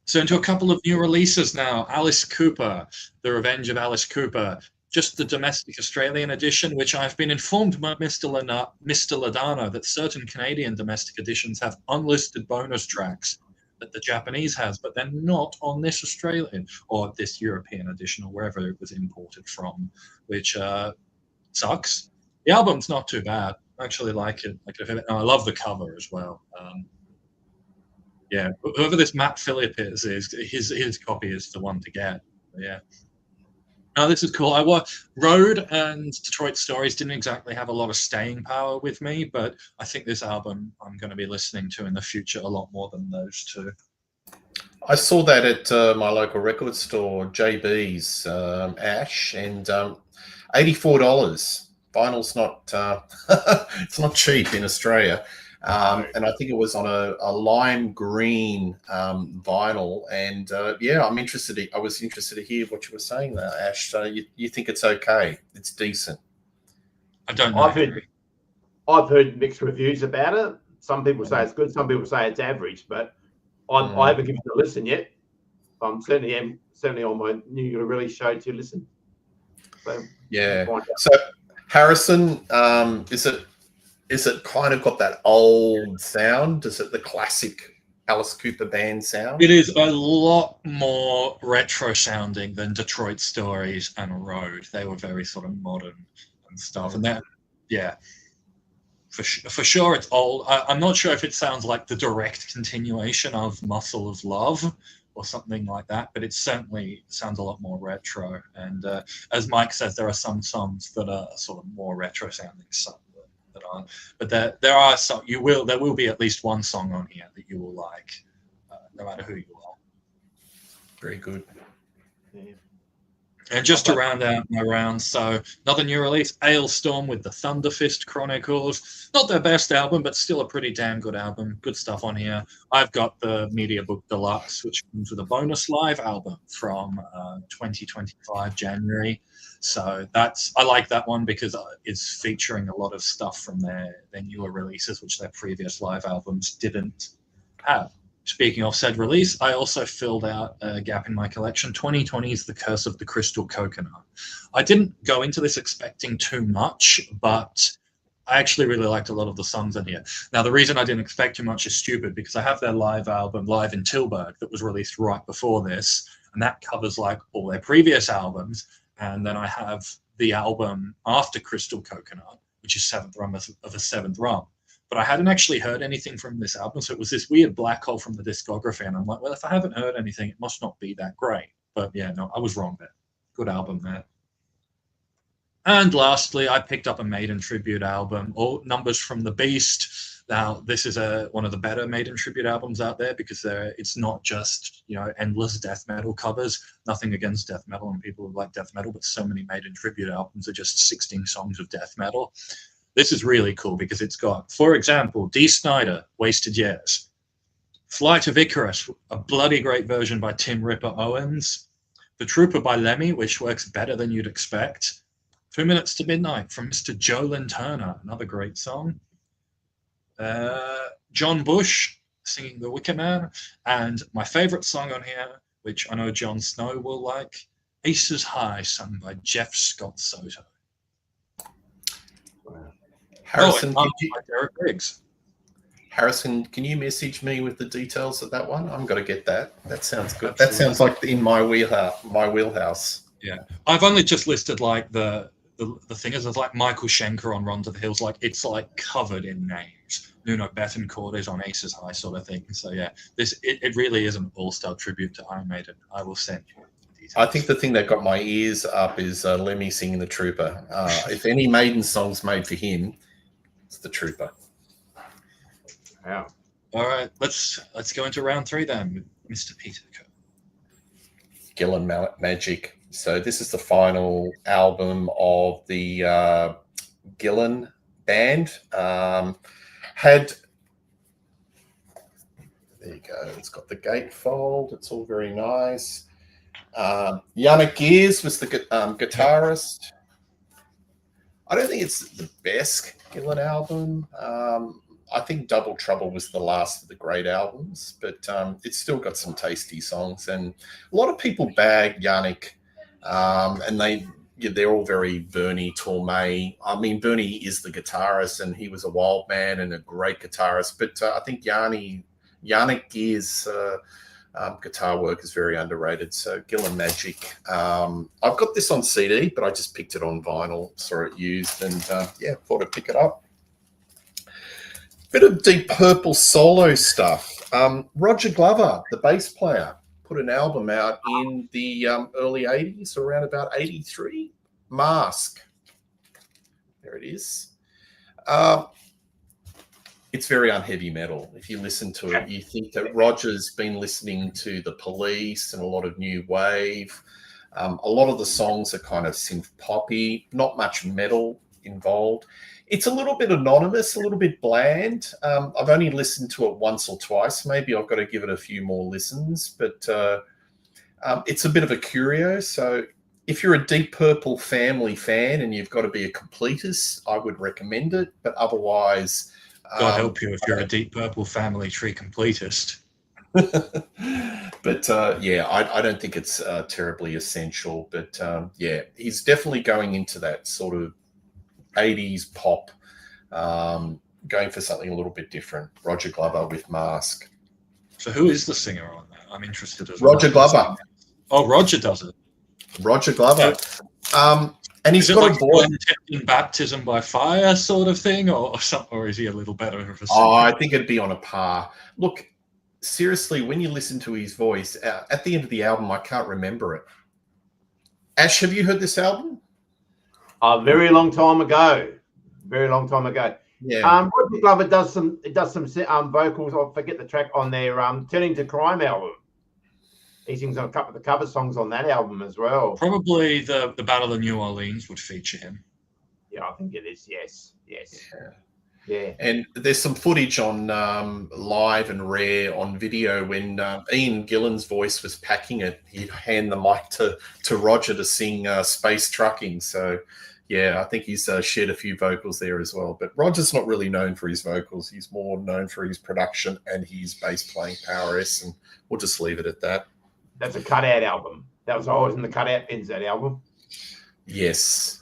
So into a couple of new releases now. Alice Cooper, The Revenge of Alice Cooper. Just the domestic Australian edition, which I've been informed by Mr. Ladano that certain Canadian domestic editions have unlisted bonus tracks that the Japanese has, but they're not on this Australian or this European edition or wherever it was imported from, which sucks. The album's not too bad. I actually like it. I love the cover as well. Yeah, whoever this Matt Phillip is his copy is the one to get. But yeah. No, this is cool. Road and Detroit Stories didn't exactly have a lot of staying power with me, but I think this album I'm going to be listening to in the future a lot more than those two. I saw that at my local record store, JB's, Ash, and $84. Vinyl's not it's not cheap in Australia. And I think it was on a lime green vinyl. And I was interested to hear what you were saying there, Ash. So you think it's okay? It's decent. I don't know. I've heard mixed reviews about it. Some people say it's good. Some people say it's average. But I haven't given it a listen yet. I'm certainly on my new release show to listen. So yeah. So Harrison, is it kind of got that old sound? Is it the classic Alice Cooper band sound? It is a lot more retro sounding than Detroit Stories and Road. They were very sort of modern and stuff. And that, yeah, for sure it's old. I'm not sure if it sounds like the direct continuation of Muscle of Love or something like that, but it certainly sounds a lot more retro. And as Mike says, there are some songs that are sort of more retro sounding, some that aren't. But there are some. There will be at least one song on here that you will like, no matter who you are. Very good. Yeah. And just to round out my round, so another new release, Ailstorm with the Thunderfist Chronicles. Not their best album, but still a pretty damn good album. Good stuff on here. I've got the Media Book Deluxe, which comes with a bonus live album from 2025 January. So I like that one because it's featuring a lot of stuff from their newer releases, which their previous live albums didn't have. Speaking of said release, I also filled out a gap in my collection. 2020's The Curse of the Crystal Coconut. I didn't go into this expecting too much, but I actually really liked a lot of the songs in here. Now, the reason I didn't expect too much is stupid because I have their live album, Live in Tilburg, that was released right before this, and that covers like all their previous albums. And then I have the album after Crystal Coconut, which is Seventh Run of a Seventh Run. But I hadn't actually heard anything from this album, so it was this weird black hole from the discography, and I'm like, well, if I haven't heard anything, it must not be that great. But yeah, no, I was wrong there. Good album there. And lastly, I picked up a Maiden tribute album, All Numbers from the Beast. Now, this is one of the better Maiden tribute albums out there because it's not just, endless death metal covers. Nothing against death metal and people who like death metal, but so many Maiden tribute albums are just 16 songs of death metal. This is really cool because it's got, for example, Dee Snider, Wasted Years. Flight of Icarus, a bloody great version by Tim Ripper Owens. The Trooper by Lemmy, which works better than you'd expect. 2 Minutes to Midnight from Mr. Joe Lynn Turner, another great song. John Bush singing The Wicker Man. And my favorite song on here, which I know Jon Snow will like, Aces High, sung by Jeff Scott Soto. Harrison, Harrison, can you message me with the details of that one? I'm going to get that. That sounds good. Absolutely. That sounds like in my wheelhouse. Yeah, I've only just listed like the thing is, there's like Michael Schenker on Run to the Hills, like it's like covered in names. Nuno Bettencourt is on Aces High, sort of thing. So yeah, it really is an all-star tribute to Iron Maiden. I will send you the details. I think the thing that got my ears up is Lemmy singing the Trooper. If any Maiden song's made for him, it's the Trooper. Wow. All right, let's go into round 3 then, Mr. Peter Kerr. Gillen Magic. So this is the final album of the Gillen band. There you go. It's got the gatefold. It's all very nice. Yannick Gears was the guitarist. I don't think it's the best Gillen album. I think Double Trouble was the last of the great albums, but it's still got some tasty songs. And a lot of people bag Yannick, and they're all very Bernie Tormé. I mean, Bernie is the guitarist, and he was a wild man and a great guitarist. But I think Yannick Gears' guitar work is very underrated. So Gillen Magic. I've got this on CD, but I just picked it on vinyl, saw it used, and thought I'd pick it up. Bit of Deep Purple solo stuff. Roger Glover, the bass player, put an album out in the early 80s, around about 83. Mask. There it is. It's very unheavy metal. If you listen to it, you think that Roger's been listening to The Police and a lot of new wave. A lot of the songs are kind of synth poppy, not much metal involved. It's a little bit anonymous, a little bit bland. I've only listened to it once or twice. Maybe I've got to give it a few more listens, but it's a bit of a curio. So if you're a Deep Purple family fan and you've got to be a completist, I would recommend it. But otherwise... God help you if you're a Deep Purple family tree completist. But I don't think it's terribly essential. But he's definitely going into that sort of 80s pop, going for something a little bit different. Roger Glover with Mask. So who is the singer on that? I'm interested as Roger Glover. Oh, Roger does it. Roger Glover. And he's is it got like a boy. in Baptism by Fire sort of thing, or something, or is he a little better of a singer? Oh, I think it'd be on a par. Look, seriously, when you listen to his voice, at the end of the album, I can't remember it. Ash, have you heard this album? A very long time ago. Very long time ago. Yeah. Roger Glover does some vocals. I forget the track on their Turning to Crime album. He sings on a couple of the cover songs on that album as well. Probably the Battle of New Orleans would feature him. Yeah, I think it is. Yes. Yeah. And there's some footage on Live and Rare on video when Ian Gillan's voice was packing it. He'd hand the mic to Roger to sing Space Trucking. So, yeah, I think he's shared a few vocals there as well. But Roger's not really known for his vocals. He's more known for his production and his bass playing prowess. And we'll just leave it at that. That's a cutout album. That was always in the cutout bins, that album. Yes.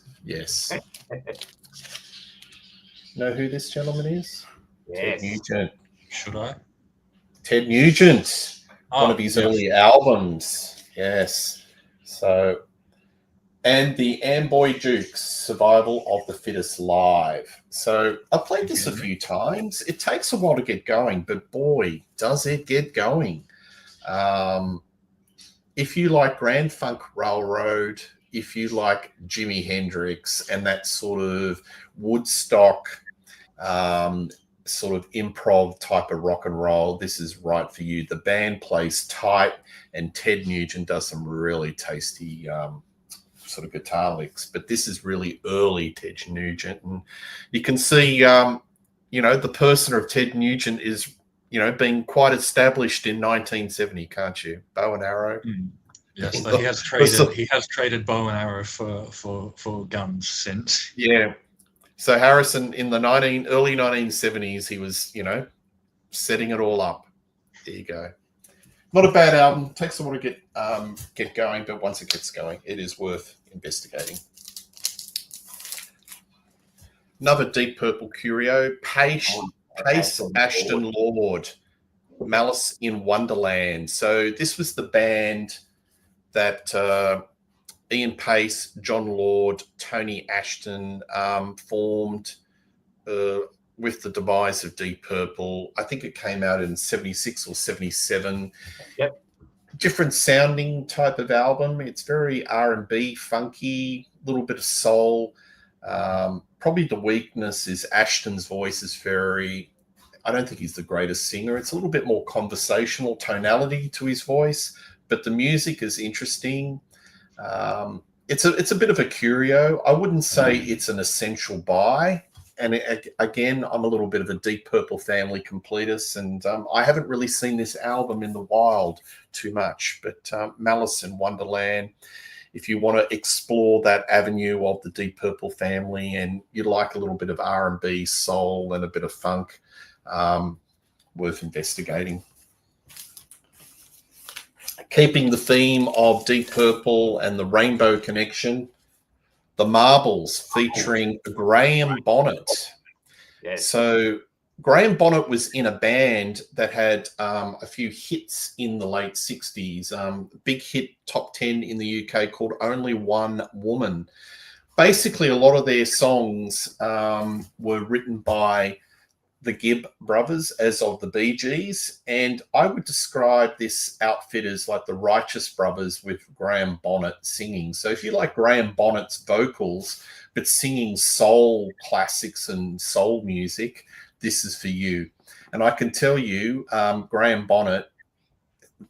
Know who this gentleman is? Yes. Ted Nugent. Should I? Ted Nugent. One of his early albums. Yes. So, and the Amboy Dukes, Survival of the Fittest Live. So I played this a few times. It takes a while to get going, but boy, does it get going. If you like Grand Funk Railroad, if you like Jimi Hendrix and that sort of Woodstock sort of improv type of rock and roll, this is right for you. The band plays tight and Ted Nugent does some really tasty sort of guitar licks. But this is really early Ted Nugent. And you can see, the person of Ted Nugent is being quite established in 1970, can't you? Bow and arrow. Yes, he has traded bow and arrow for guns since. Yeah. So Harrison in the early 1970s, he was, setting it all up. There you go. Not a bad album. Takes a while to get going, but once it gets going, it is worth investigating. Another Deep Purple curio, Pace Ashton Lord, Malice in Wonderland. So this was the band that Ian Pace, John Lord, Tony Ashton formed with the demise of Deep Purple. I think it came out in 76 or 77. Yep. Different sounding type of album. It's very R&B, funky, a little bit of soul. Probably the weakness is Ashton's voice is I don't think he's the greatest singer. It's a little bit more conversational tonality to his voice, but the music is interesting. It's a bit of a curio. I wouldn't say it's an essential buy. And again, I'm a little bit of a Deep Purple family completist, and I haven't really seen this album in the wild too much. But Malice in Wonderland, if you want to explore that avenue of the Deep Purple family and you like a little bit of R&B, soul, and a bit of funk, worth investigating. Keeping the theme of Deep Purple and the Rainbow Connection, The Marbles featuring Graham Bonnet. Yes. So Graham Bonnet was in a band that had a few hits in the late 60s. Big hit top 10 in the UK called Only One Woman. Basically, a lot of their songs were written by the Gibb brothers, as of the Bee Gees, and I would describe this outfit as like the Righteous Brothers with Graham Bonnet singing. So if you like Graham Bonnet's vocals but singing soul classics and soul music, this is for you. And I can tell you, Graham Bonnet,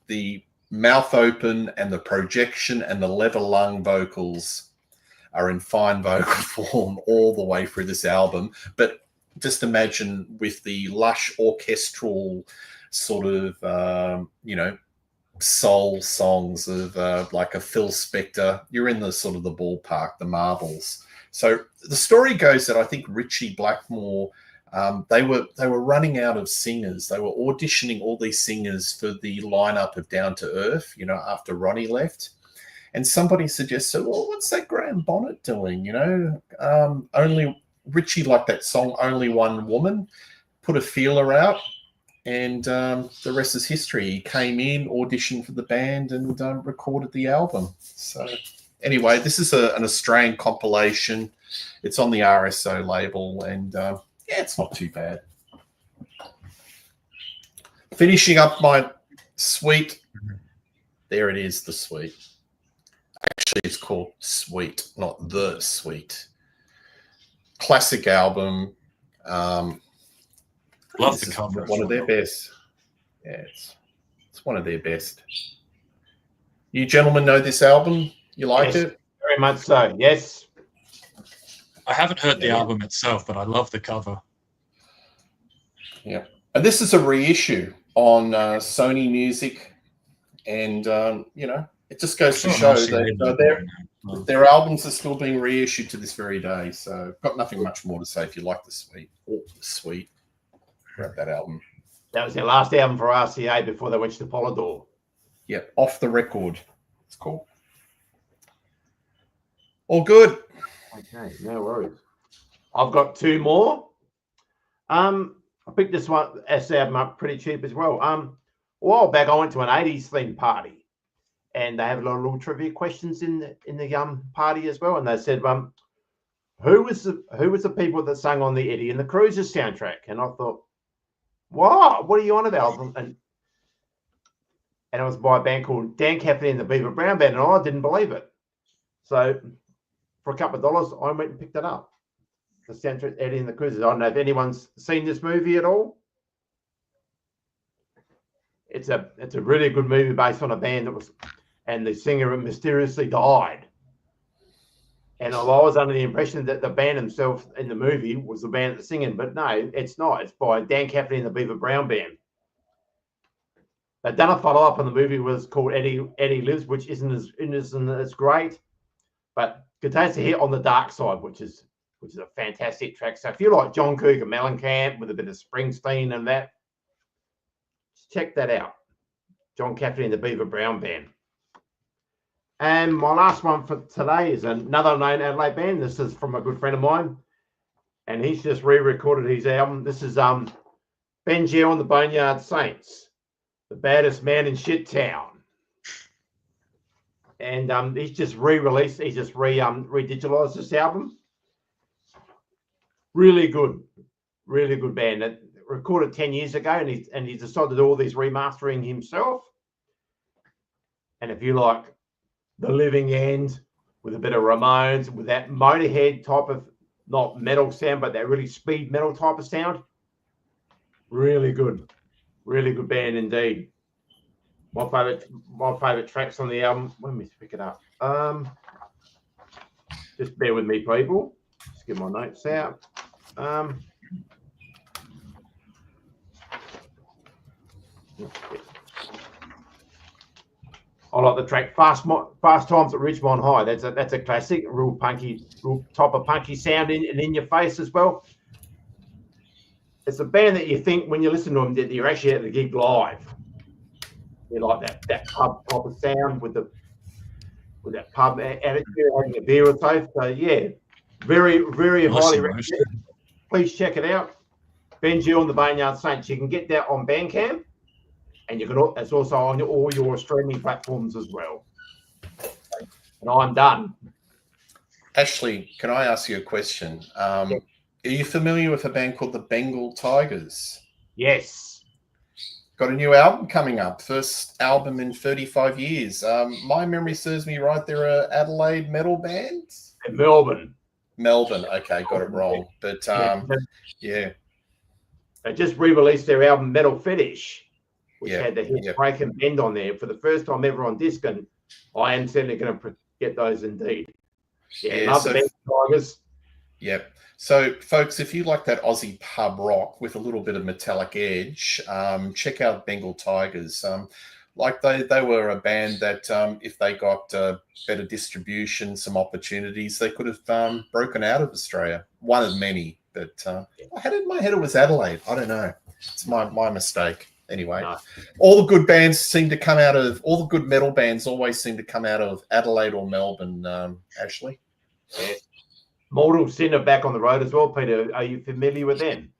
the mouth open and the projection and the level lung vocals are in fine vocal form all the way through this album. But just imagine with the lush orchestral sort of, soul songs of like a Phil Spector. You're in the sort of the ballpark, the Marbles. So the story goes that I think Richie Blackmore, they were running out of singers. They were auditioning all these singers for the lineup of Down to Earth, after Ronnie left. And somebody suggested, well, what's that Graham Bonnet doing? Richie liked that song, Only One Woman, put a feeler out, and the rest is history. He came in, auditioned for the band, and recorded the album. So anyway, this is an Australian compilation. It's on the RSO label, and it's not too bad. Finishing up my suite. There it is, the suite. Actually, it's called Suite, not The Suite. Classic album. Love the cover. One of their best. Yeah, it's one of their best. You gentlemen know this album? You like it? Very much so, yes. I haven't heard the album itself, but I love the cover. Yeah. And this is a reissue on Sony Music. And, it just goes to show that their albums are still being reissued to this very day. So got nothing much more to say. If you like the Suite, grab that album. That was their last album for RCA before they went to Polydor. Yeah, Off the Record. It's cool. All good. Okay, no worries. I've got two more. I picked this album up pretty cheap as well. A while back, I went to an 80s themed party. And they have a lot of little trivia questions in the party as well. And they said, who was the people that sang on the Eddie and the Cruisers soundtrack? And I thought, what are you on about? And it was by a band called Dan Caffey and the Beaver Brown Band, and I didn't believe it. So for a couple of dollars, I went and picked it up. The soundtrack, Eddie and the Cruisers. I don't know if anyone's seen this movie at all. It's a really good movie based on a band and the singer mysteriously died. And I was under the impression that the band themselves in the movie was the band that's singing, but no, it's not. It's by Dan Caffey and the Beaver Brown Band. They've done a follow-up on the movie was called Eddie Lives, which isn't as great, but contains a hit on the Dark Side, which is a fantastic track. So if you like John Cougar Mellencamp with a bit of Springsteen and that, check that out. John Caffey and the Beaver Brown Band. And my last one for today is another known Adelaide band. This is from a good friend of mine, and he's just re-recorded his album. This is Benji on the Boneyard Saints, the baddest man in shit town. And he's just re-released, he's just re-digitalized this album. Really good band. It recorded 10 years ago, and he decided to do all these remastering himself. And if you like The Living End with a bit of Ramones, with that Motorhead type of, not metal sound, but that really speed metal type of sound, really good band indeed. My favorite tracks on the album. Let me pick it up. Just bear with me, people. Just get my notes out. I like the track "Fast Times at Ridgemont High." That's a classic, real punky, real type of punky sound in your face as well. It's a band that you think when you listen to them that you're actually at the gig live. You like that pub type of sound with that pub attitude, having a beer or so. So yeah, very highly recommended. Please check it out. Benji on the Boneyard Saints. You can get that on Bandcamp, and it's also on all your streaming platforms as well. And I'm done. Ashley, can I ask you a question? Are you familiar with a band called the Bengal Tigers? Yes. Got a new album coming up. First album in 35 years. My memory serves me right. They're an Adelaide metal band. Melbourne. Okay, got it wrong. But yeah. They just re-released their album Metal Fetish, which had the hit Break and Bend on there for the first time ever on disc, and I am certainly going to get those indeed. Love the Tigers. Yep. So, folks, if you like that Aussie pub rock with a little bit of metallic edge, check out Bengal Tigers. They were a band that if they got better distribution, some opportunities, they could have broken out of Australia. One of many, but I had it in my head it was Adelaide. I don't know. It's my mistake. Anyway, all the good bands seem to come out of, all the good metal bands always seem to come out of Adelaide or Melbourne, Ashley. Yeah. Mortal Sin are back on the road as well, Peter. Are you familiar with them?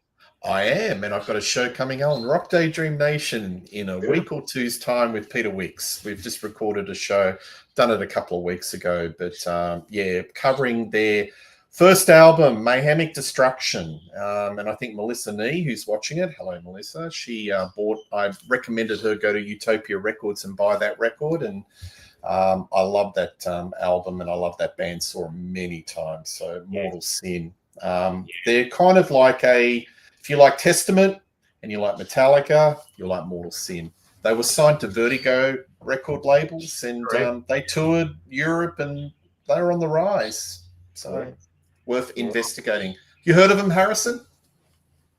I am, and I've got a show coming on, Rock Daydream Nation, in a week or two's time with Peter Wicks. We've just recorded a show, done it a couple of weeks ago, but covering their first album, Mayhemic Destruction. And I think Melissa Nee, who's watching it, hello Melissa, I recommended her go to Utopia Records and buy that record, and I love that album, and I love that band. Saw them many times. So Mortal Sin. They're kind of like if you like Testament and you like Metallica, you like Mortal Sin. They were signed to Vertigo record labels, and they toured Europe, and they were on the rise. So worth investigating. You heard of them, Harrison?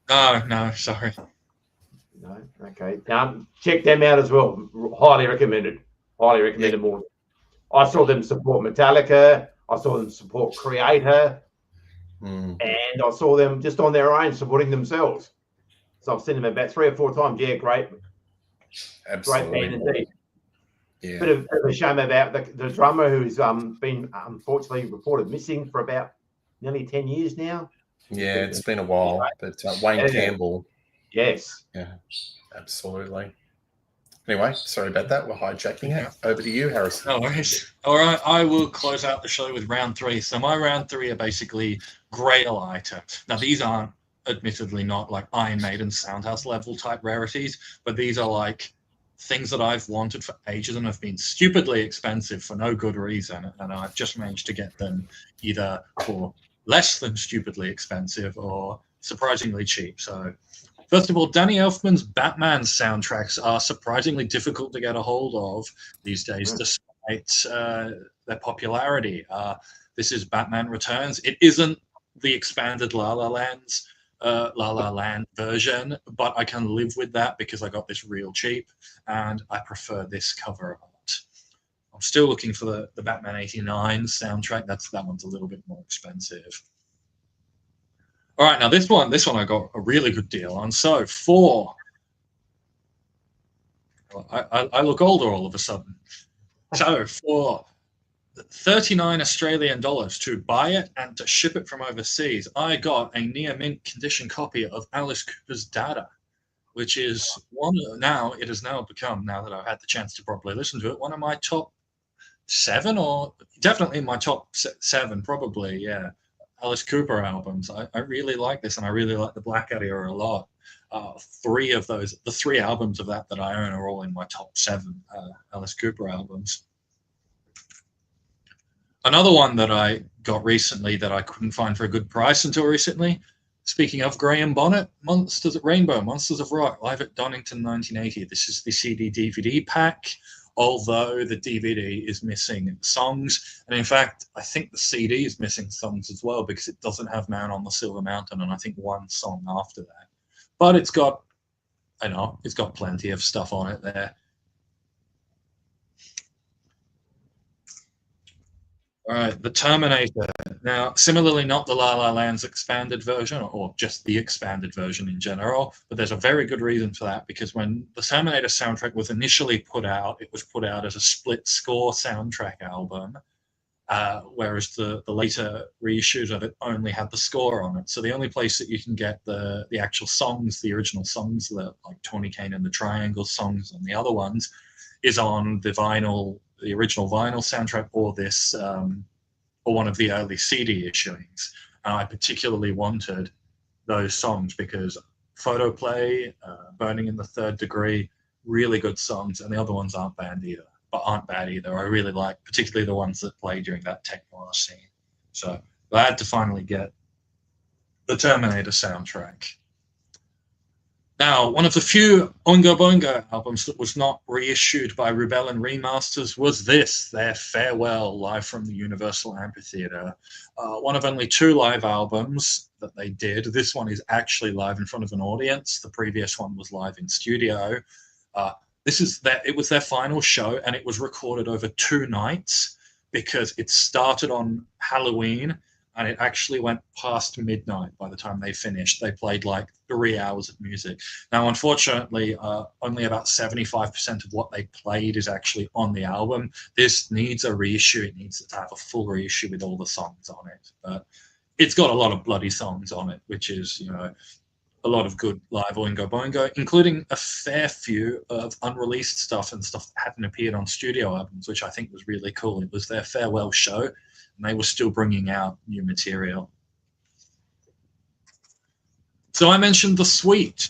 No, sorry. No, okay. Check them out as well. Highly recommended. More. I saw them support Metallica. I saw them support Creator. And I saw them just on their own supporting themselves. So I've seen them about 3 or 4 times. Yeah, great. Absolutely. Great band indeed. Yeah. Bit of a shame about the drummer who's been unfortunately reported missing for about nearly 10 years now. Yeah, it's been a while. But Wayne Campbell. Yes. Yeah, absolutely. Anyway, sorry about that. We're hijacking it. Over to you, Harrison. No worries. All right, I will close out the show with round 3. So my round 3 are basically Grailiter. Now, these aren't admittedly not like Iron Maiden Soundhouse level type rarities, but these are like things that I've wanted for ages and have been stupidly expensive for no good reason, and I've just managed to get them either for less than stupidly expensive or surprisingly cheap. So first of all, Danny Elfman's Batman soundtracks are surprisingly difficult to get a hold of these days, despite their popularity. This is Batman Returns. It isn't the expanded La La Land version, but I can live with that because I got this real cheap, and I prefer this cover of art. I'm still looking for the Batman '89 soundtrack. That one's a little bit more expensive. All right, now this one I got a really good deal on. So I look older all of a sudden. So for 39 Australian dollars to buy it and to ship it from overseas, I got a near mint condition copy of Alice Cooper's Data. which is it has now become, now that I've had the chance to properly listen to it, one of my top 7, or definitely my top 7, probably, yeah, Alice Cooper albums. I really like this, and I really like the Blackout era a lot. 3 of those, the 3 albums of that I own, are all in my top 7 Alice Cooper albums. Another one that I got recently that I couldn't find for a good price until recently, speaking of Graham Bonnet, Rainbow Monsters of Rock, live at Donington 1980. This is the CD-DVD pack, although the DVD is missing songs. And in fact, I think the CD is missing songs as well, because it doesn't have Man on the Silver Mountain, and I think one song after that. But it's got plenty of stuff on it there. All right, The Terminator. Now, similarly, not the La La Land's expanded version, or just the expanded version in general, but there's a very good reason for that, because when the Terminator soundtrack was initially put out, it was put out as a split score soundtrack album, whereas the later reissues of it only had the score on it. So the only place that you can get the actual songs, the original songs, like Tawny Kane and the Triangle songs and the other ones, is on the vinyl, the original vinyl soundtrack, or this, or one of the early CD issuings. And I particularly wanted those songs because Photoplay, Burning in the Third Degree, really good songs, and the other ones aren't bad either. I really like, particularly the ones that play during that techno scene. So glad to finally get the Terminator soundtrack. Now, one of the few Oingo Boingo albums that was not reissued by Rebellion Remasters was this, their Farewell, live from the Universal Amphitheatre. One of only 2 live albums that they did. This one is actually live in front of an audience. The previous one was live in studio. It was their final show, and it was recorded over 2 nights, because it started on Halloween and it actually went past midnight by the time they finished. They played like 3 hours of music. Now, unfortunately, only about 75% of what they played is actually on the album. This needs a reissue. It needs to have a full reissue with all the songs on it. But it's got a lot of bloody songs on it, which is, a lot of good live Oingo Boingo, including a fair few of unreleased stuff and stuff that hadn't appeared on studio albums, which I think was really cool. It was their farewell show, and they were still bringing out new material. So I mentioned the Suite,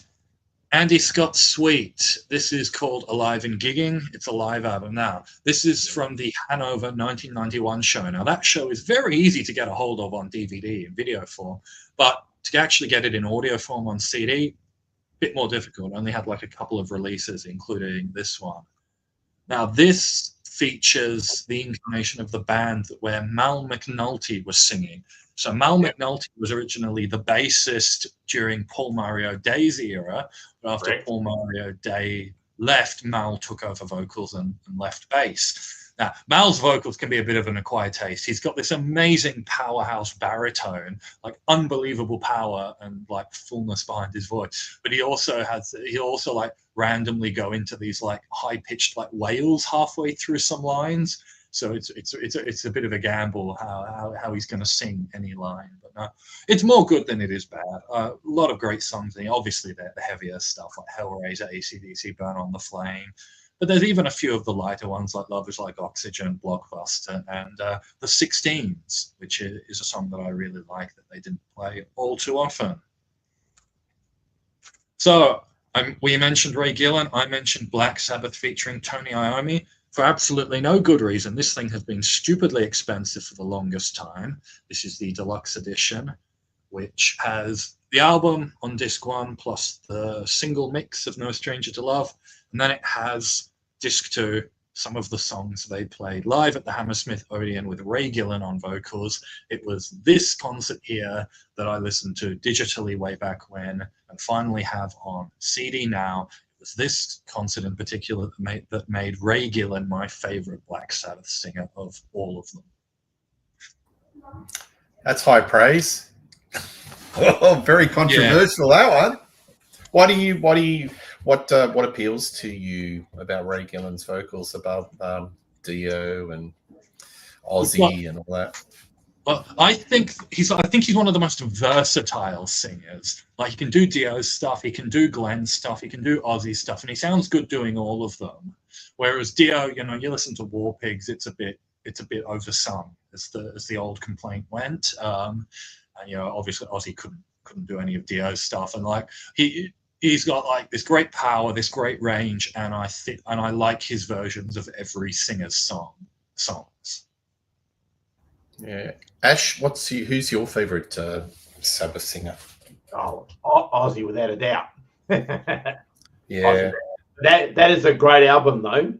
Andy Scott's Suite. This is called Alive and Gigging. It's a live album. Now, this is from the Hanover 1991 show. Now, that show is very easy to get a hold of on DVD and video form, but to actually get it in audio form on CD, a bit more difficult. Only had like a couple of releases, including this one. Now, this features the incarnation of the band where Mal McNulty was singing. So Mal McNulty was originally the bassist during Paul Mario Day's era, but after Paul Mario Day left, Mal took over vocals and left bass. Now, Mal's vocals can be a bit of an acquired taste. He's got this amazing powerhouse baritone, like unbelievable power and like fullness behind his voice. But he also like randomly go into these like high pitched like wails halfway through some lines. So it's a bit of a gamble how he's going to sing any line. But no, it's more good than it is bad. A lot of great songs. Obviously, the heavier stuff like Hellraiser, AC/DC, Burn on the Flame. But there's even a few of the lighter ones like Love is Like Oxygen, Blockbuster, and The 16s, which is a song that I really like that they didn't play all too often. So we mentioned Ray Gillen. I mentioned Black Sabbath featuring Tony Iommi for absolutely no good reason. This thing has been stupidly expensive for the longest time. This is the deluxe edition, which has the album on disc 1 plus the single mix of No Stranger to Love. And then it has disc 2, some of the songs they played live at the Hammersmith Odeon with Ray Gillen on vocals. It was this concert here that I listened to digitally way back when and finally have on CD now. It was this concert in particular that made Ray Gillen my favorite Black Sabbath singer of all of them. That's high praise. Oh, very controversial, that one. What appeals to you about Ray Gillen's vocals above Dio and Ozzy and all that? Well, I think he's one of the most versatile singers. Like he can do Dio's stuff, he can do Glenn's stuff, he can do Ozzy's stuff, and he sounds good doing all of them. Whereas Dio, you listen to War Pigs, it's a bit oversung, as the old complaint went. And obviously Ozzy couldn't do any of Dio's stuff, and like he's got like this great power, this great range, and I like his versions of every singer's songs. Yeah, Ash, who's your favourite Sabbath singer? Oh, Ozzy, without a doubt. Yeah, that is a great album, though.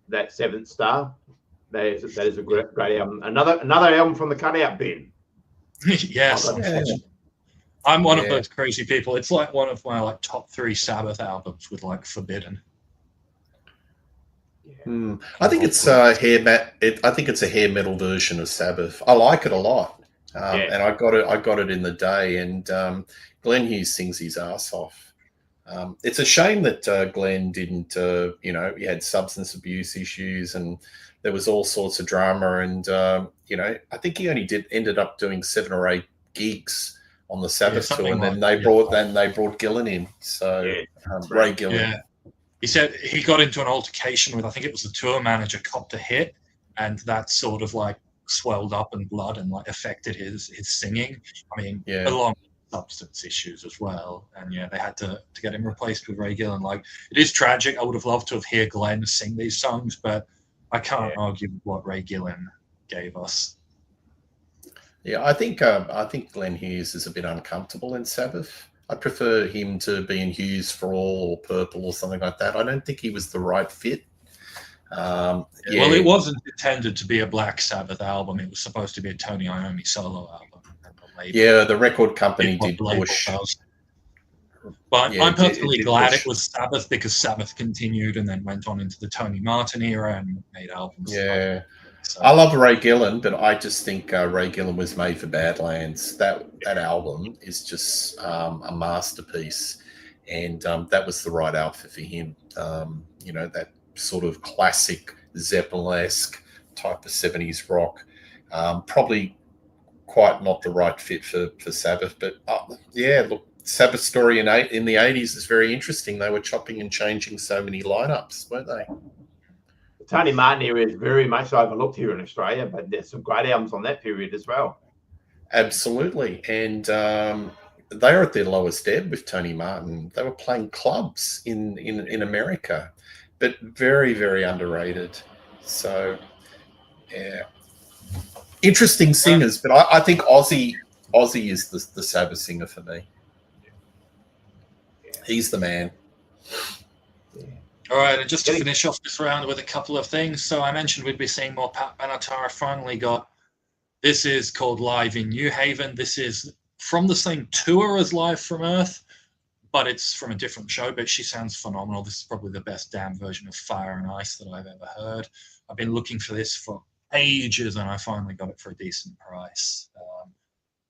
That Seventh Star. That is a great album. Another album from the cutout bin. Yes, I'm one of those crazy people. It's like one of my top 3 Sabbath albums with like Forbidden. Yeah. I think it's I think it's a hair metal version of Sabbath. I like it a lot, and I got it in the day. And Glenn Hughes sings his ass off. It's a shame that Glenn didn't. He had substance abuse issues, and there was all sorts of drama. And I think he only ended up doing 7 or 8 gigs on the Sabbath tour, and then they brought Gillan in. So Ray Gillan. Yeah. He said he got into an altercation with, I think it was the tour manager, copped a hit, and that sort of like swelled up in blood and like affected his singing. I mean, along with substance issues as well. And they had to get him replaced with Ray Gillan. Like, it is tragic. I would have loved to have heard Glenn sing these songs, but I can't argue with what Ray Gillan gave us. Yeah, I think Glenn Hughes is a bit uncomfortable in Sabbath. I prefer him to be in Hughes for All or Purple or something like that. I don't think he was the right fit. Well, it wasn't intended to be a Black Sabbath album. It was supposed to be a Tony Iommi solo album. Yeah, the record company did push. But I'm personally glad it was Sabbath, because Sabbath continued and then went on into the Tony Martin era and made albums. Yeah. So. I love Ray Gillan, but I just think Ray Gillan was made for Badlands. That album is just a masterpiece, and that was the right outfit for him. That sort of classic Zeppelin-esque type of 70s rock. Probably quite not the right fit for Sabbath, but look, Sabbath story in the 80s is very interesting. They were chopping and changing so many lineups, weren't they? The Tony Martin era is very much overlooked here in Australia, but there's some great albums on that period as well. Absolutely. And they were at their lowest ebb with Tony Martin. They were playing clubs in America, but very, very underrated. So, yeah. Interesting singers, but I think Ozzy is the Sabbath singer for me. He's the man. All right, and just to finish off this round with a couple of things. So I mentioned we'd be seeing more Pat Benatar. Finally got, this is called Live in New Haven. This is from the same tour as Live from Earth, but it's from a different show, but she sounds phenomenal. This is probably the best damn version of Fire and Ice that I've ever heard. I've been looking for this for ages, and I finally got it for a decent price.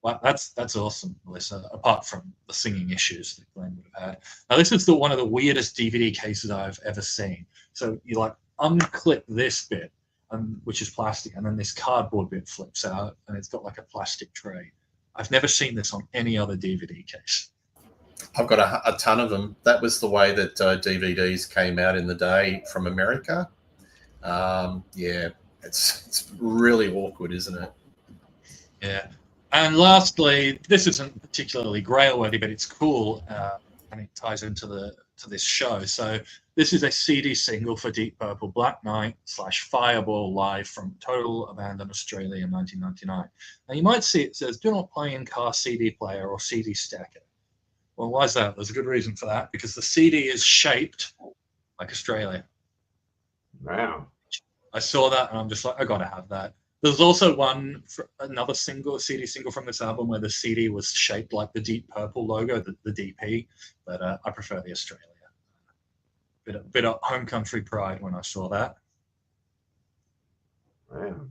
Well, that's awesome, Melissa, apart from the singing issues that Glenn would have had. Now, this is one of the weirdest DVD cases I've ever seen. So you unclip this bit, which is plastic, and then this cardboard bit flips out, and it's got like a plastic tray. I've never seen this on any other DVD case. I've got a ton of them. That was the way that DVDs came out in the day from America. It's really awkward, isn't it? Yeah. And lastly, this isn't particularly grail-worthy, but it's cool, and it ties into this show. So this is a CD single for Deep Purple, Black Knight / Fireball, live from Total Abandon Australia in 1999. Now, you might see it says, do not play in car CD player or CD stacker. Well, why is that? There's a good reason for that, because the CD is shaped like Australia. Wow. I saw that, and I'm just like, I got to have that. There's also another CD single from this album where the CD was shaped like the Deep Purple logo, the DP, but I prefer the Australia. Bit of home country pride when I saw that. Wow.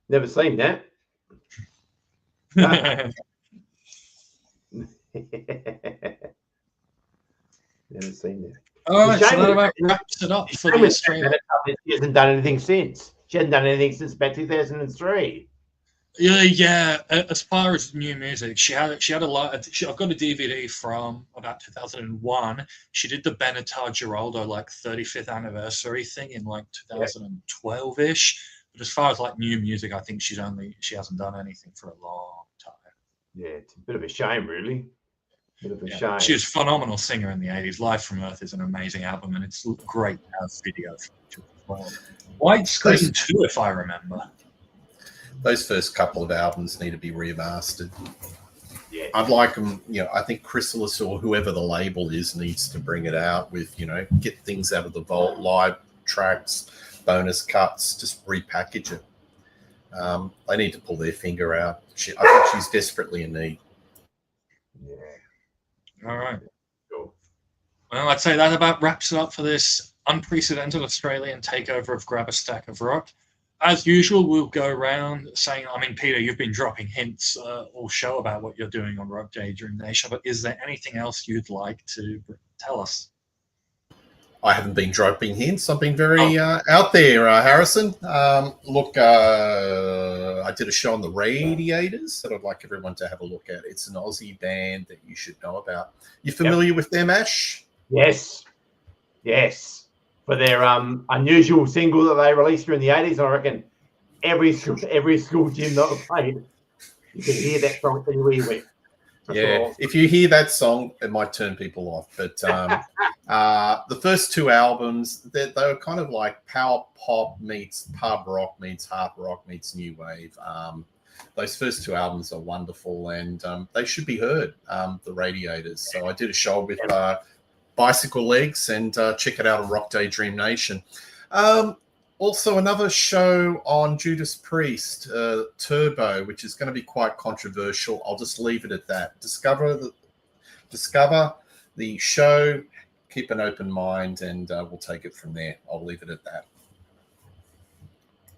Never seen that. Never seen that. All right, so that about wraps it up for the Australian. She hasn't done anything since. She hasn't done anything since about 2003. Yeah. As far as new music, she had a lot. I've got a DVD from about 2001. She did the Benatar Giraldo like 35th anniversary thing in like 2012 ish. But as far as like new music, I think she hasn't done anything for a long time. Yeah, it's a bit of a shame, really. Bit of a shame. She was a phenomenal singer in the 80s. Live from Earth is an amazing album, and it's great to have video features as well. Widescreen too, if I remember. Those first couple of albums need to be remastered. Yeah. I'd like them, I think Chrysalis or whoever the label is needs to bring it out with, get things out of the vault, live tracks, bonus cuts, just repackage it. They need to pull their finger out. I think she's desperately in need. Yeah. All right. Cool. Well, I'd say that about wraps it up for this unprecedented Australian takeover of Grab a Stack of Rock. As usual, we'll go around saying, Peter, you've been dropping hints all show about what you're doing on Rock Daydream Nation, but is there anything else you'd like to tell us? I haven't been dropping hints. I've been very out there, Harrison. Look, I did a show on the Radiators that I'd like everyone to have a look at. It's an Aussie band that you should know about. You familiar with them, Ash? Yes. For their unusual single that they released during the 80s, I reckon every school gym that I played, you could hear that song anywhere. Yeah, if you hear that song, it might turn people off. But the first two albums, they were kind of like power pop meets pub rock meets hard rock meets new wave. Those first two albums are wonderful, and they should be heard, the Radiators. So I did a show with Bicycle Legs, and check it out on Rock Daydream Nation. Also, another show on Judas Priest, Turbo, which is going to be quite controversial. I'll just leave it at that. Discover the show, keep an open mind, and we'll take it from there. I'll leave it at that.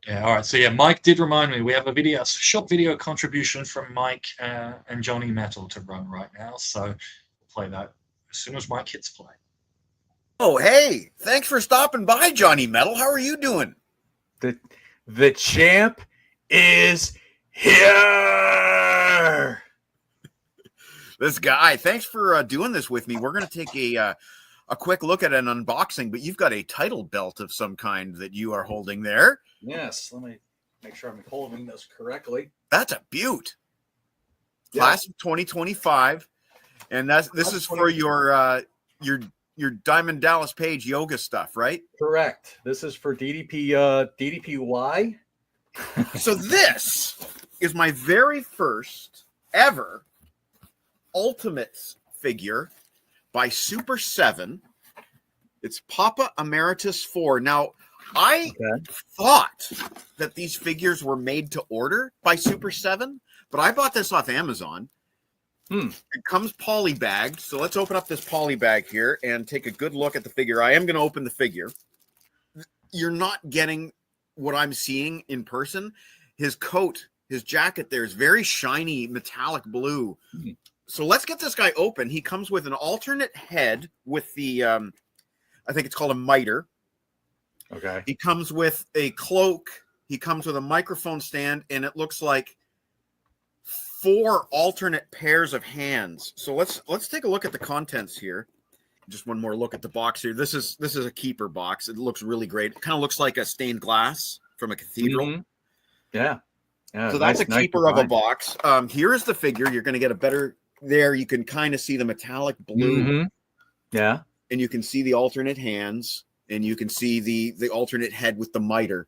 Yeah, all right. So, Mike did remind me, we have a short video contribution from Mike and Johnny Metal to run right now. So, we'll play that as soon as Mike hits play. Oh, hey, thanks for stopping by, Johnny Metal. How are you doing? The champ is here. This guy, thanks for doing this with me. We're going to take a quick look at an unboxing, but you've got a title belt of some kind that you are holding there. Yes, let me make sure I'm holding this correctly. That's a beaut. Class of 2025. And this is for your Diamond Dallas Page yoga stuff, right? Correct. This is for DDPY. So this is my very first ever Ultimates figure by Super 7. It's Papa Emeritus 4. Now, I thought that these figures were made to order by Super 7, but I bought this off Amazon. It comes poly bagged. So let's open up this poly bag here and take a good look at the figure. I am going to open the figure. You're not getting what I'm seeing in person. His coat, his jacket there is very shiny metallic blue. So let's get this guy open. He comes with an alternate head with the, I think it's called a miter. Okay. He comes with a cloak. He comes with a microphone stand, and it looks like 4 alternate pairs of hands. So let's take a look at the contents here. Just one more look at the box here. This is a keeper box. It looks really great. It kind of looks like a stained glass from a cathedral. Mm-hmm. Yeah. So that's a keeper of a box. Here is the figure. You're going to get a better there. You can kind of see the metallic blue. Mm-hmm. Yeah. And you can see the alternate hands, and you can see the alternate head with the miter.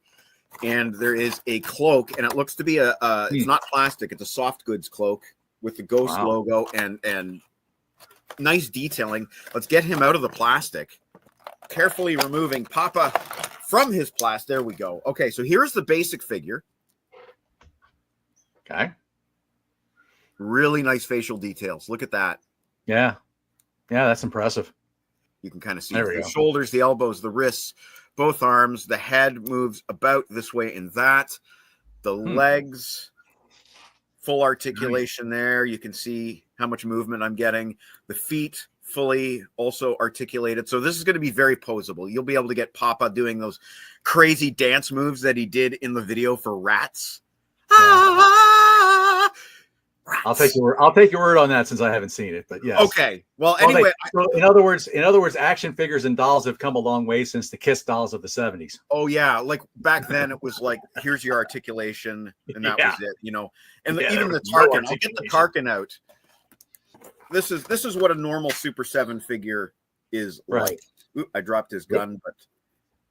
And there is a cloak, and it looks to be it's not plastic. It's a soft goods cloak with the Ghost logo and nice detailing. Let's get him out of the plastic. Carefully removing Papa from his plastic. There we go. Okay, so here's the basic figure. Okay. Really nice facial details. Look at that. Yeah. Yeah, that's impressive. You can kind of see the shoulders, the elbows, the wrists, both arms. The head moves about this way and that. The legs, full articulation there. You can see how much movement I'm getting. The feet fully also articulated. So this is going to be very posable. You'll be able to get Papa doing those crazy dance moves that he did in the video for Rats. Yeah. I'll take your word on that since I haven't seen it. But yes. Okay. Well, anyway, in other words, action figures and dolls have come a long way since the Kiss dolls of the 70s. oh yeah, like back then it was like, here's your articulation, and that was it, you know. And even the Tarkin, I'll get the Tarkin out. This is what a normal Super 7 figure is like. Ooh, I dropped his gun, but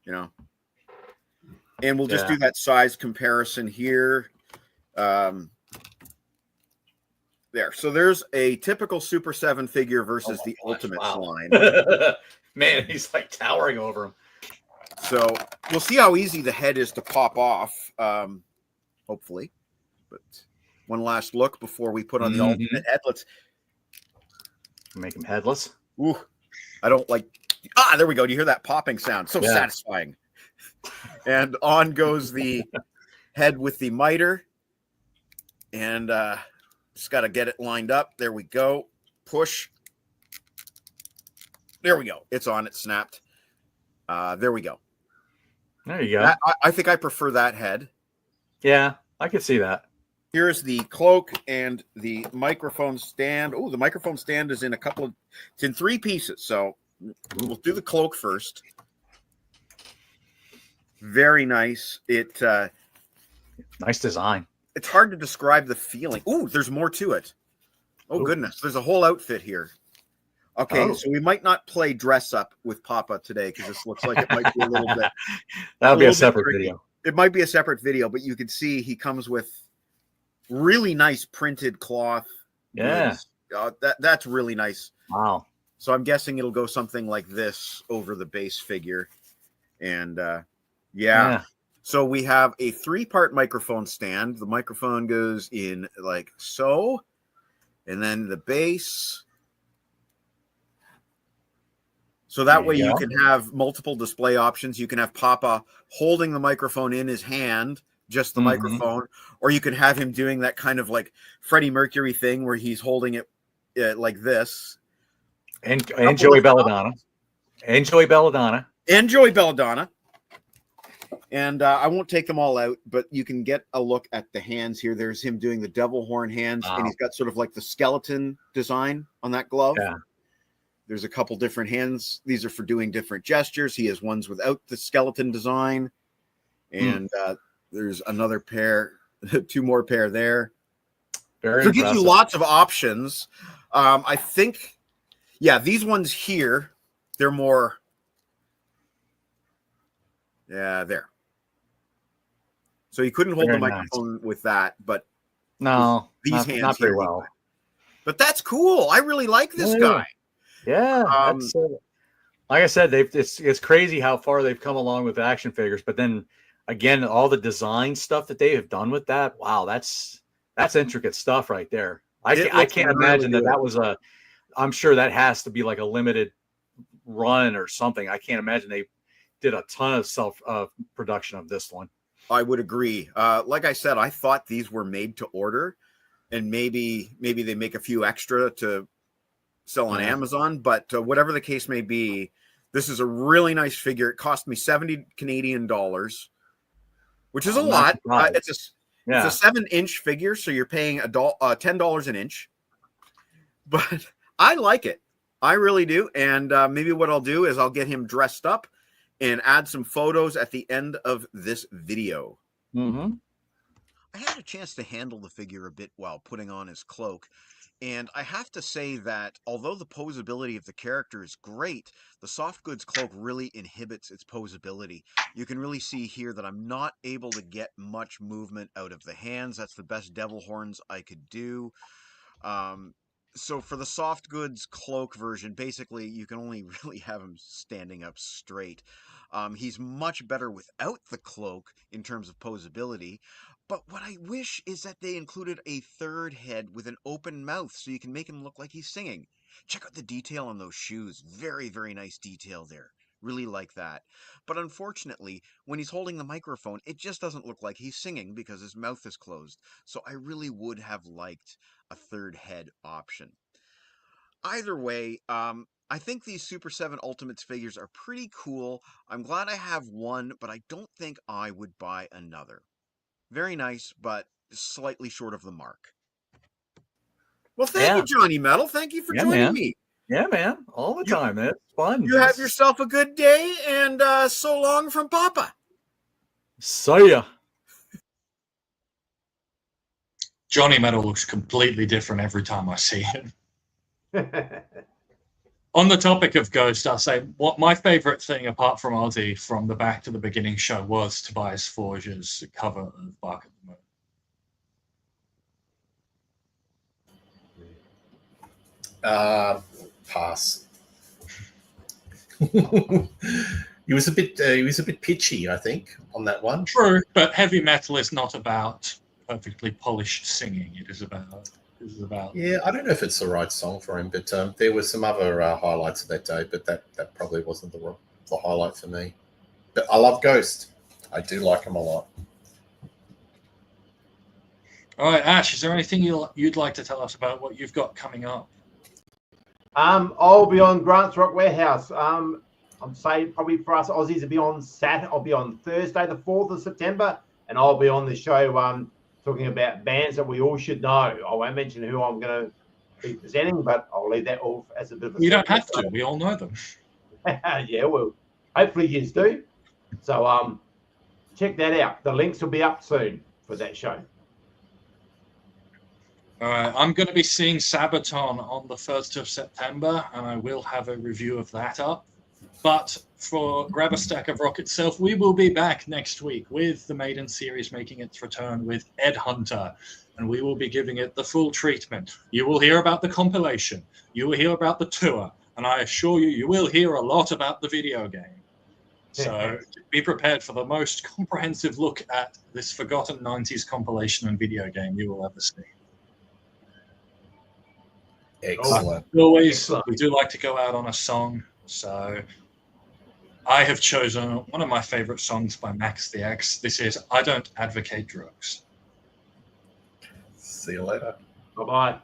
you know. And we'll just do that size comparison here. There. So there's a typical Super 7 figure versus the Ultimates line. Man, he's like towering over him. So we'll see how easy the head is to pop off, hopefully. But one last look before we put on the Ultimate head. Let's make him headless. Ooh, I don't like... there we go. Do you hear that popping sound? So satisfying. And on goes the head with the miter. And... just got to get it lined up. There we go. Push. There we go. It's on. It snapped. There we go. There you go. I think I prefer that head. Yeah, I can see that. Here's the cloak and the microphone stand. Oh, the microphone stand is in it's in 3 pieces. So we'll do the cloak first. Very nice. Nice design. It's hard to describe the feeling. Ooh, there's more to it. Oh, goodness. There's a whole outfit here. Okay, so we might not play dress up with Papa today because this looks like it might be a little bit. That'll be a separate video. It might be a separate video, but you can see he comes with really nice printed cloth. Yeah. That's really nice. Wow. So I'm guessing it'll go something like this over the base figure. And yeah. So we have a 3-part microphone stand. The microphone goes in like so. And then the base. So that way you can have multiple display options. You can have Papa holding the microphone in his hand, just the microphone. Or you can have him doing that kind of like Freddie Mercury thing where he's holding it like this. And Joey Belladonna. And Joey Belladonna. And Joey Belladonna. And I won't take them all out, but you can get a look at the hands here. There's him doing the devil horn hands, and he's got sort of like the skeleton design on that glove. Yeah. There's a couple different hands. These are for doing different gestures. He has ones without the skeleton design. And there's another pair, 2 more pair there. Very so it gives you lots of options. I think, these ones here, they're more... Yeah, there. So you couldn't hold the microphone with that, but no, these hands not very well. But that's cool. I really like this guy. Yeah, like I said, it's crazy how far they've come along with action figures. But then again, all the design stuff that they have done with that, wow, that's intricate stuff right there. I can't imagine that was a. I'm sure that has to be like a limited run or something. I can't imagine they did a ton of production of this one. I would agree. Like I said, I thought these were made to order, and maybe they make a few extra to sell on Amazon. But whatever the case may be, this is a really nice figure. It cost me 70 Canadian dollars, which is a lot. It's a 7-inch figure, so you're paying $10 an inch. But I like it. I really do. And maybe what I'll do is I'll get him dressed up and add some photos at the end of this video. I had a chance to handle the figure a bit while putting on his cloak, and I have to say that although the posability of the character is great, the soft goods cloak really inhibits its posability. You can really see here that I'm not able to get much movement out of the hands. That's the best devil horns I could do. So for the soft goods cloak version, basically you can only really have him standing up straight. He's much better without the cloak in terms of posability. But what I wish is that they included a 3rd head with an open mouth so you can make him look like he's singing. Check out the detail on those shoes. Very, very nice detail there. Really like that. But unfortunately, when he's holding the microphone, it just doesn't look like he's singing because his mouth is closed. So I really would have liked a 3rd head option. Either way, I think these Super 7 Ultimates figures are pretty cool. I'm glad I have one, but I don't think I would buy another. Very nice, but slightly short of the mark. Well, thank you, Johnny Metal. Thank you for joining me. Yeah, man. All the time, man. It's fun. You have yourself a good day, and so long from Papa. See ya. Johnny Metal looks completely different every time I see him. On the topic of Ghost, I'll say what my favorite thing, apart from Ozzy, from the Back to the Beginning show was Tobias Forge's cover of Bark at the Moon. Pass. He was a bit pitchy, I think, on that one. True, but heavy metal is not about perfectly polished singing. It is about. Yeah, I don't know if it's the right song for him, but there were some other highlights of that day, but that probably wasn't the highlight for me. But I love Ghost. I do like him a lot. All right, Ash, is there anything you'd like to tell us about what you've got coming up? I'll be on Grant's Rock Warehouse. I'm saying probably for us Aussies to be on Saturday. I'll be on Thursday, the 4th of September, and I'll be on the show talking about bands that we all should know. I won't mention who I'm going to be presenting, but I'll leave that all as a bit of a... You don't have to. We all know them. Yeah, well, hopefully you do. So check that out. The links will be up soon for that show. All right, I'm going to be seeing Sabaton on the 1st of September, and I will have a review of that up. But for Grab a Stack of Rock itself, we will be back next week with the Maiden series making its return with Ed Hunter, and we will be giving it the full treatment. You will hear about the compilation. You will hear about the tour, and I assure you, you will hear a lot about the video game. So be prepared for the most comprehensive look at this forgotten 90s compilation and video game you will ever see. Excellent. As always, we do like to go out on a song, so I have chosen one of my favorite songs by Max the X. This is I Don't Advocate Drugs. See you later. Bye-bye.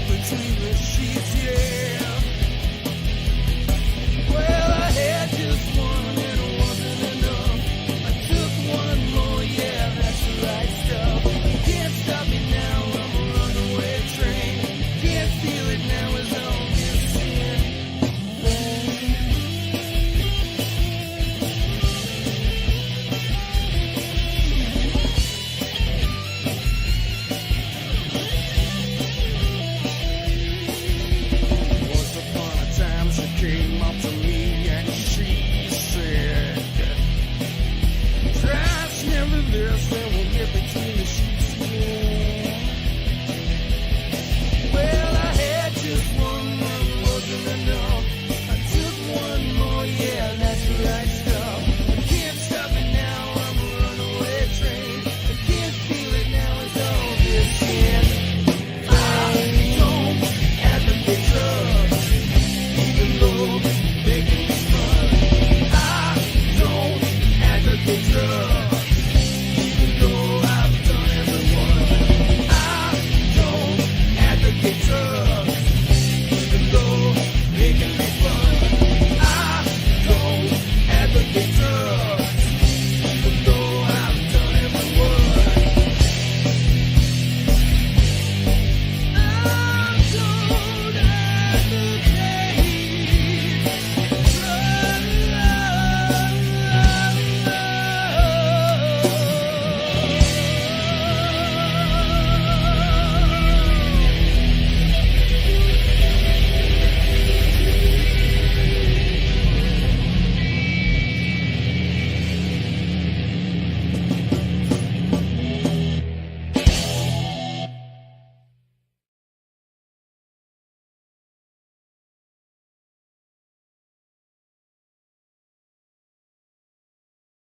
Between